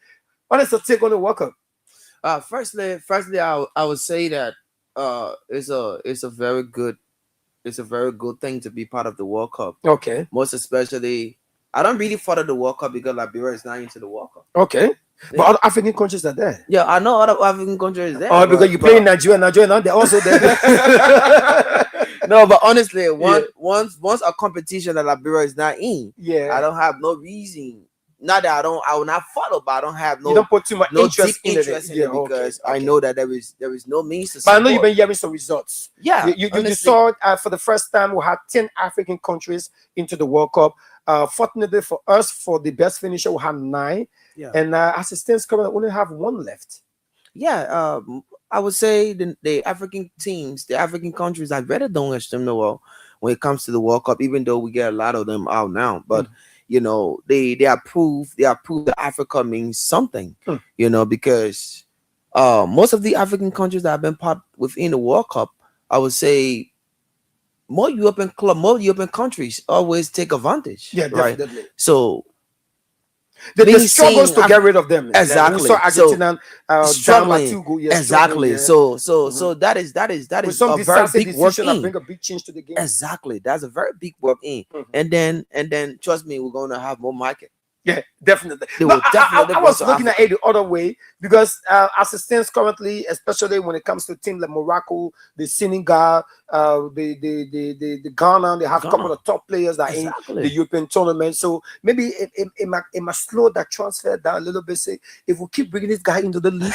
what is the take on the World Cup? Firstly, I would say that it's a very good thing to be part of the World Cup. Okay. Most especially, I don't really follow the World Cup because Liberia is not into the World Cup. Okay. But other African countries are there. Yeah, I know other African countries are there. Oh, because you play in Nigeria now they're also there. No, but honestly, once a competition that Liberia is not in, yeah, I don't have no reason. Not that I will not follow, but I don't have you don't put too much interest in it because I know that there is no means to but support. I know you've been hearing some results. Yeah, you saw for the first time we had 10 African countries into the World Cup. Fortunately for us, for the best finisher, we had 9. Yeah. And as it stands currently, we only have 1 left. Yeah, I would say the African teams, the African countries are better doing extremely well when it comes to the World Cup, even though we get a lot of them out now. But you know, they are proof that Africa means something. You know, because most of the African countries that have been part within the World Cup, I would say more European countries always take advantage. Yeah, right? definitely. So the struggles to get rid of them. Exactly. So Argentina struggling. 2 goals. Exactly. Yeah. So that is some a very big work that in. bring a big change to the game. Exactly. That's a very big work in. And then trust me, we're gonna have more market. Yeah, definitely. They will definitely I was looking at it the other way because as it stands currently, especially when it comes to teams like Morocco, the Senegal, the Ghana, they have a couple of top players that are in the European tournament. So maybe it might slow that transfer down a little bit. Say if we keep bringing this guy into the league,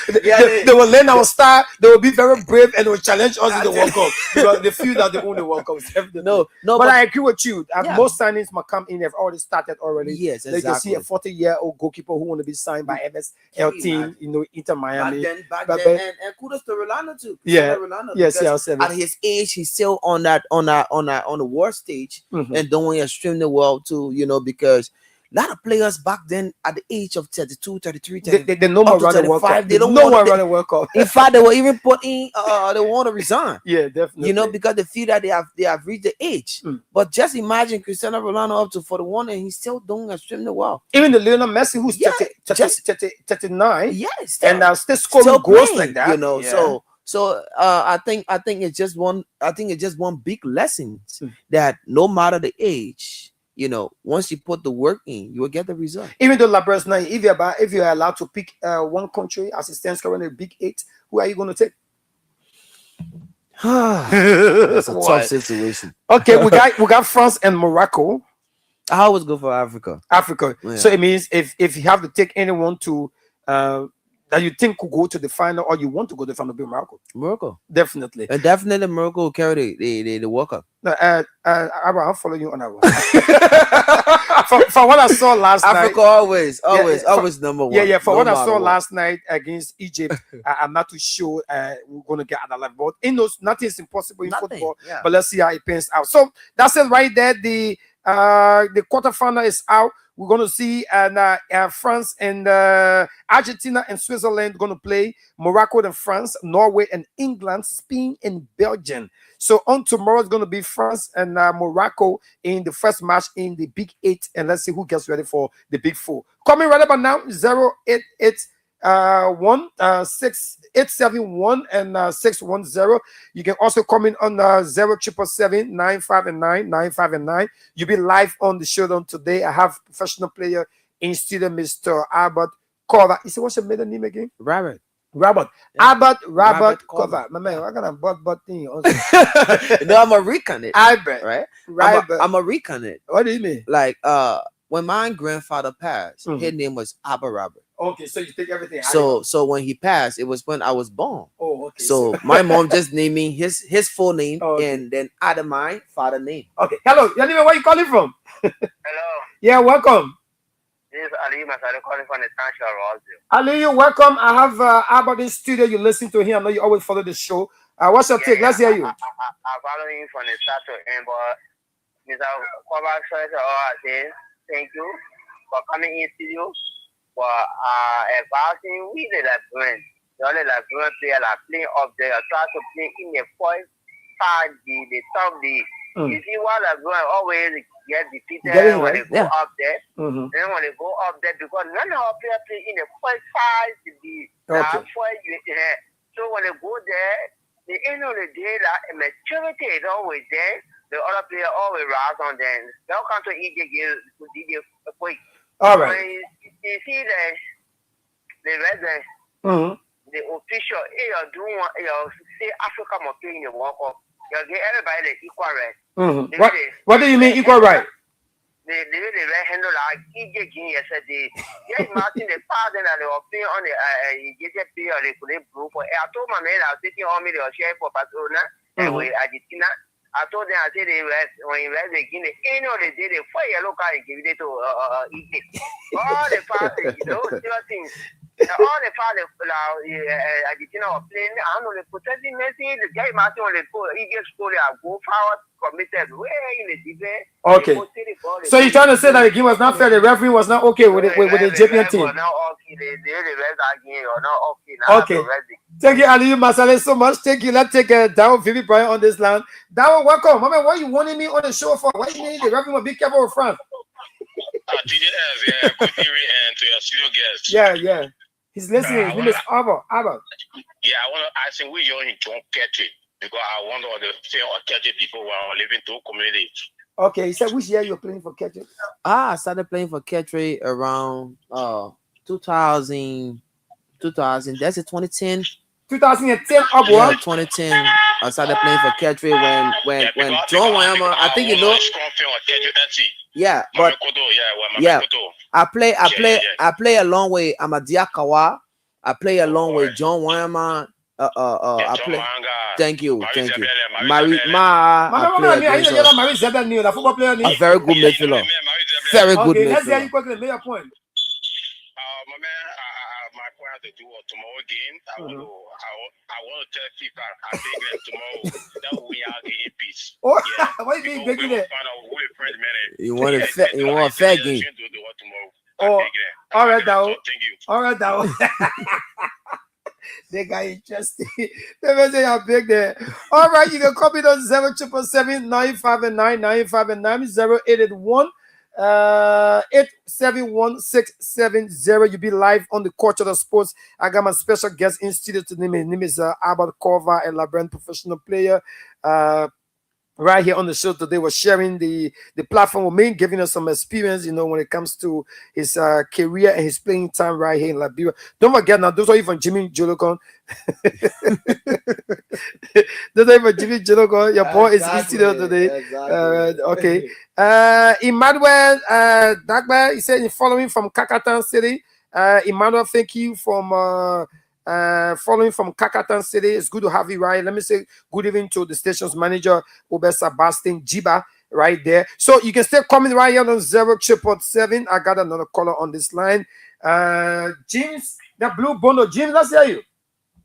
they will learn our style. They will be very brave and they will challenge us in the World Cup because they feel that they own the World Cup. No, but I agree with you. Most signings might come in. Have already started already. Yes, exactly. You can see a 40-year-old goalkeeper who want to be signed by MSL team, you know, Inter Miami. Back then, and kudos to Rolando too. Yeah, Rolando, yes, at his age, he's still on the world stage and doing extremely well too. You know, because a lot of players back then at the age of 32, 33, they no more run the World Cup. They don't want to run the World Cup. In fact, they were even put in. They want to resign. Yeah, definitely. You know, because they feel that they have reached the age. But just imagine Cristiano Ronaldo up to 41 and he's still doing extremely well. Even the Lionel Messi, who's 39, yes, and still scoring goals like that. You know, so I think it's just one. I think it's just one big lesson that no matter the age, once you put the work in, you will get the result. Even though Labr's now, if you're allowed to pick one country as it stands currently, Big 8, who are you going to take? It's a tough situation. Okay, we got France and Morocco. I always go for Africa. Yeah. So it means if you have to take anyone to that you think could go to the final or you want to go to the final, be Morocco. Definitely. And definitely Morocco will carry the World Cup. No, I'll follow you on that one. for what I saw last Africa night, always number one. Yeah. For no what I saw what. last night against Egypt, I'm not too sure we're gonna get another life. But nothing is impossible in football. Yeah. But let's see how it pans out. So that's it right there. The quarterfinal is out. We're going to see France and Argentina and Switzerland going to play. Morocco and France, Norway and England, Spain and Belgium. So on tomorrow is going to be France and Morocco in the first match in the Big 8. And let's see who gets ready for the Big 4. Coming right about now, 088-1-6871 and 610. You can also comment on 077-95 You'll be live on the show on today. I have professional player in studio, Mr. Albert Cover. You see, what's your middle name again? Robert. Yeah. Robert Cover. My man, I got a butt thing. No, I'm a recon it. Albert, right? Robert. I'm a recon it. What do you mean? Like when my grandfather passed, his name was Abba Robert. Okay, so you take everything. So when he passed, it was when I was born. Oh, okay. So my mom just named me his full name okay. and then added my father name. Okay. Hello, your name, where you calling from? Hello, Yeah, welcome. this is Ali Masari calling from the township of Roseville. Ali, you welcome. I have Albert in studio. You listen to him. I know you always follow the show. What's your take? Let's hear you. I follow him from the start to end, but Mr. Koba says, I say thank you for coming in studio. For advising we the Liberian. The only Liberian player that playing up there, try to play in the first side, the top league. You see why Liberian always get defeated when they go up there. Then when they go up there, because none of our players play in the first side, so when they go there, the end of the day, that maturity is always there. The other player always rise on them. They'll come to EJ quick. All right. When you see the resident, the official, you're doing say Africa must play in the World Cup. You get everybody the equal right. What do you mean equal right? The way they handle like EJ yesterday. Yes, Martin, the father that they were playing on the EJ player, they couldn't prove for. I told my man I was taking on me the share for Barcelona and with Argentina. I told them, I said, when you read the Guinea, any of the day, they fire yellow card and give it to Egypt. All the fathers, things. All the fathers, Argentina were playing, I don't know, the protecting Messi, the guy Martin, when they go, Egypt school, they go forward, committed, way in the debate. Okay. So you're trying to say that the game was not fair, the referee was not okay with the Egyptian team? Okay. Thank you, Aliyu Masale, so much. Thank you. Let's take Darryl Vivi Bryant on this line. Darryl, welcome. Mama, why you wanting me on the show for? Why you need the referee will be careful with France? TJF, yeah, good evening and to your studio guest. Yeah. He's listening. His name is Albert. Yeah, I want to ask him where you're in John Ketchy because I wonder what the thing of Ketchy before when I was living to community. Okay, he said which year you're playing for Ketchy? I started playing for Ketchy around 2000. That's it, 2010. 2010 upward. Yeah, 2010. I started playing for Ketchy when John Wayama. I think you know. Yeah, but I play along with Amadia Kawa. I play along with John Wayama. I play. Thank you. Marie Zebel, the football player. A very good midfielder. Very good midfielder. Let's hear you quickly. Make your point. My man, my point to do tomorrow game. I want to tell FIFA I think that tomorrow that we are getting peace. Oh, yeah. Why you being big in it? You want a fair game. Oh, all right, now. All right, now. They got interesting. Let me say how big there. All right, you can copy those 077-959-959 0871-670. You'll be live on the Court of the Sports. I got my special guest in studio today. His name is Albert Corva, a Labrand professional player. right here on the show today, was sharing the platform with me, giving us some experience, when it comes to his career and his playing time right here in Liberia. Don't forget now, those are even Jimmy Jolocon. Those are even Jimmy Jolocon. Your boy is in studio today. Exactly. Okay. Emmanuel Dagba, he said he's following from Kakatan City. Emmanuel, thank you from following from Kakatan City. It's good to have you, right? Let me say good evening to the station's manager, Ober Sebastian Jiba, right there. So you can still comment right here on 0777. I got another caller on this line. James, the Blue Bono. James, let's hear you.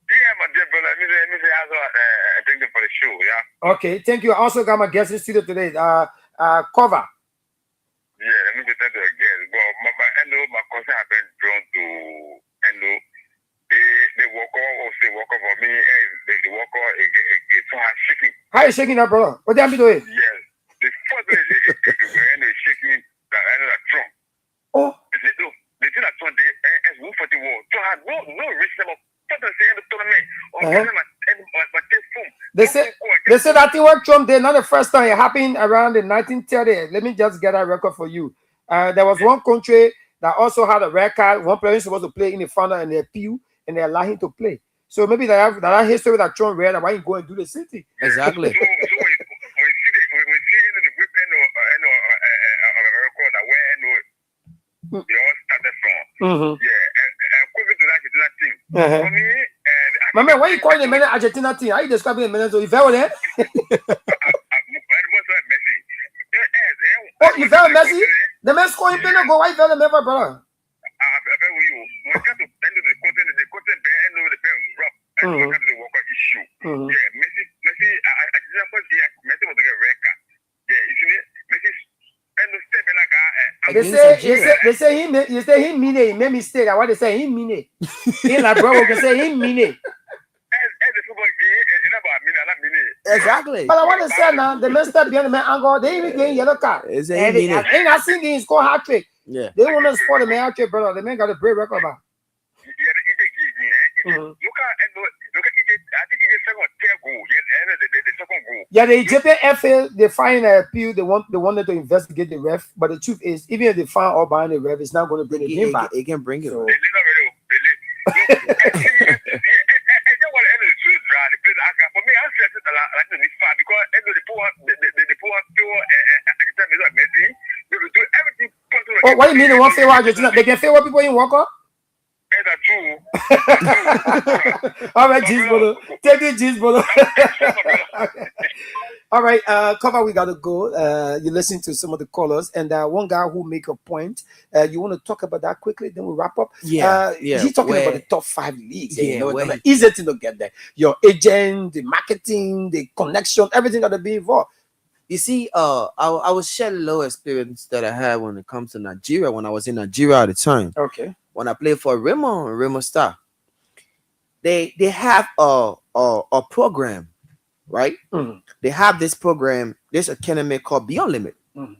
Yeah, my dear brother. Let me say also thank you for the show, yeah. Okay, thank you. I also got my guest in studio today, Cover. Yeah, let me say thank you again. But my cousin have been drawn to they walk for me, and they walk on it's so hard shaking. How you shaking that, brother? What do you do it? Yes. The first one is shaking the trunk. Oh. They do. They do that Trump, as 140 war. So I have no reasonable They say that thing worked Trump Day, not the first time. It happened around the 1930s. Let me just get that record for you. There was one country that also had a red card. One player was supposed to play in the final and they appeal and they allow him to play. So maybe that history that Trump read, why he go and do the city. Exactly. So when we see in the whip record that where they all started from. Yeah, and quickly to that team. For me, my man, why you calling the man Argentina team? How you describing the man? So you fell there? Oh, you fell Messi? The man scoring penalty go. Why you fell the man, brother? They say he mean it. He made mistake. What they say he mean it. He like bro, can say he mean it. Exactly. But I want to say now, the man step behind the man angle, they even getting yellow card. It's and they, ain't I seen him score hat trick. Yeah. They want to score the man hat trick, brother. The man got a great record about. Yeah, the Egyptian FA, they find a appeal. They wanted to investigate the ref, but the truth is, even if they find all behind the ref, it's not going to bring the game back. It can bring it. So, oh, what do you mean they want favor Argentina? They can favor people in Walker? All right, Jeez Bolo. Take it, Jeez Bolo. All right, Cover, we gotta go. You listen to some of the callers, and one guy who make a point. You want to talk about that quickly, then we wrap up. Yeah. He's talking about the top 5 leagues. Yeah, it's easy to get there. Your agent, the marketing, the connection, everything gotta be involved. You see, I was share a little experience that I had when it comes to Nigeria. When I was in Nigeria at the time. Okay. When I played for Remo Star, they have a program, right? Mm-hmm. They have this program, this academy called Beyond Limit. Mm-hmm.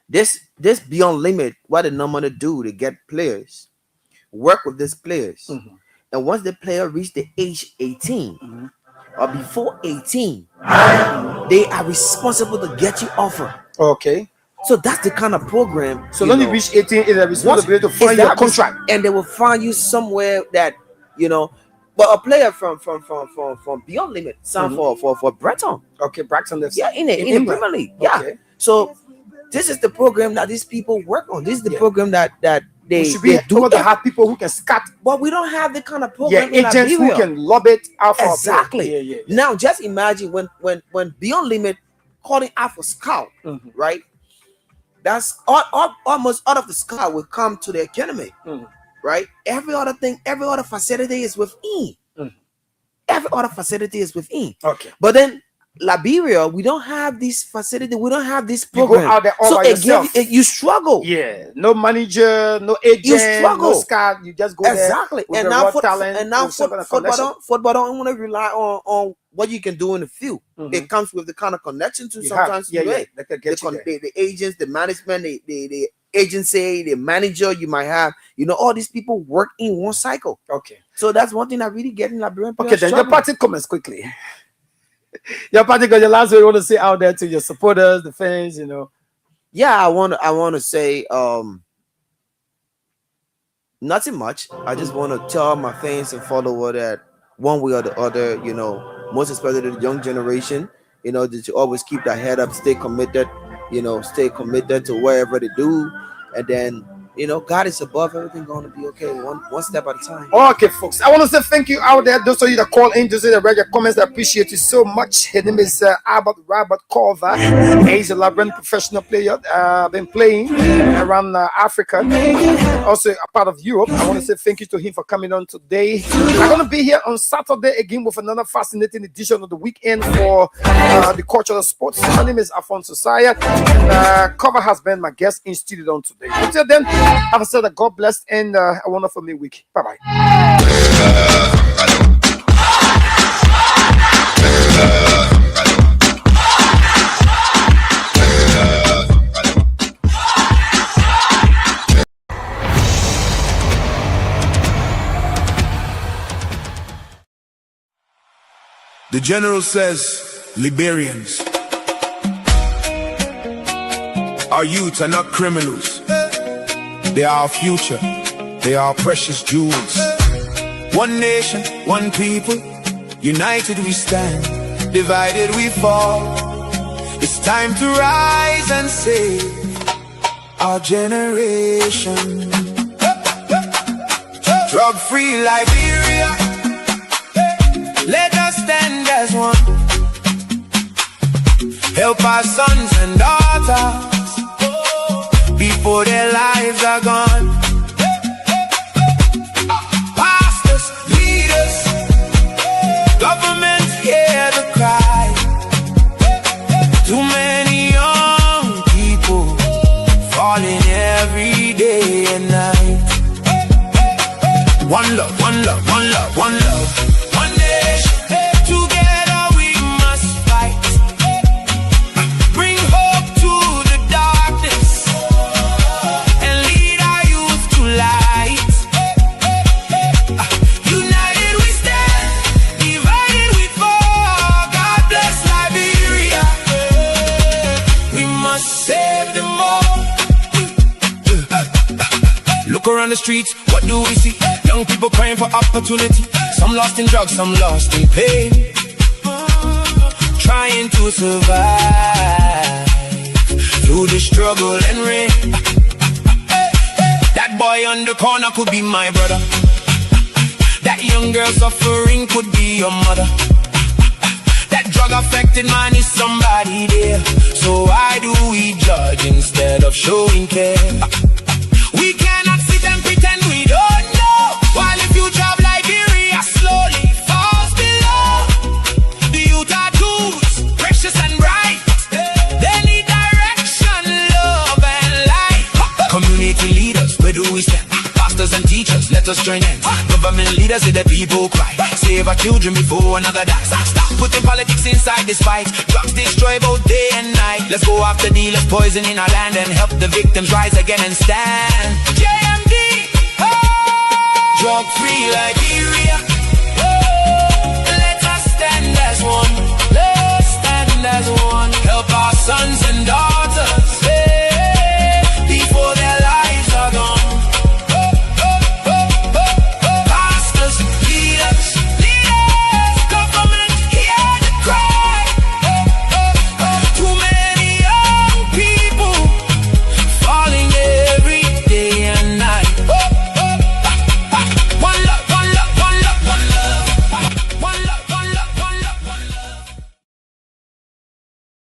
This Beyond Limit, what they normally do to get players, work with these players, and once the player reach the age 18 or before 18, they are responsible to get you offer. Okay. So that's the kind of program. So when you reach 18, it's a responsibility to find your contract, and they will find you somewhere that But a player from Beyond Limit signed for Breton. Okay, Breton. Yeah, in the Premier League. Yeah. Okay. So this is the program that these people work on. This is the program that they should be able to have people who can scout. But we don't have the kind of program. Yeah, agents who can lob it out for exactly. Yeah. Now just imagine when Beyond Limit calling out for scout, right? That's almost all of the scout will come to the academy, right? Every other facility is within. Every other facility is within. Okay. But then Liberia, we don't have this facility. We don't have this program. You go out there all by yourself. You struggle. Yeah. No manager, no agent, you struggle. no scout. You just go exactly. there. And now football don't want to rely on what you can do in the field. It comes with the kind of connection to sometimes. The agents, the management, the agency, the manager you might have. All these people work in one cycle. Okay. So that's one thing I really get in Liberian. Okay, then the party comments quickly. Your party, got your last word you want to say out there to your supporters, the fans, you know. Yeah, I want to say nothing much. I just want to tell my fans and follower that one way or the other, you know, most especially the young generation, you know, that you always keep their head up, stay committed, you know, stay committed to whatever they do, and then, you know, God is above everything, going to be okay, one step at a time. Okay, folks, I want to say thank you out there. Those of you that call in, those of you that read your comments, I appreciate you so much. His name is Albert Robert Culver. He's a Liberian professional player. Been playing around Africa, also a part of Europe. I want to say thank you to him for coming on today. I'm going to be here on Saturday again with another fascinating edition of the weekend for the cultural sports. My name is Alfonso Sayat, and Cover has been my guest in studio on today. Until then, have a said that God bless and a wonderful midweek. Bye-bye. The general says, Liberians, our youth are not criminals. They are our future. They are our precious jewels. One nation, one people, united we stand, divided we fall. It's time to rise and save our generation. Drug-free Liberia, let us stand as one. Help our sons and daughters before their lives are gone. Pastors, leaders, governments hear the cry. Too many young people falling every day and night. One love, one love, one love, one love, one nation. Together we must fight. Bring hope to the darkness and lead our youth to light. United we stand, divided we fall. God bless Liberia. We must save them all. Look around the streets, what do we see? Young people crying for opportunity. Some lost in drugs, some lost in pain, trying to survive through the struggle and rain. That boy on the corner could be my brother. That young girl suffering could be your mother. That drug affected man is somebody there. So why do we judge instead of showing care? We cannot sit and pretend we don't know, while the future of Liberia slowly falls below. The youth are tools, precious and bright. They need direction, love and light. Community leaders, where do we stand? Pastors and teachers, let us join hands. Government leaders, see the people cry. Save our children before another dies. Stop putting politics inside this fight. Drugs destroy both day and night. Let's go after dealers poisoning our land and help the victims rise again and stand. JMD, oh! Drug-free Liberia, oh! Let us stand as one. Let us stand as one. Help our sons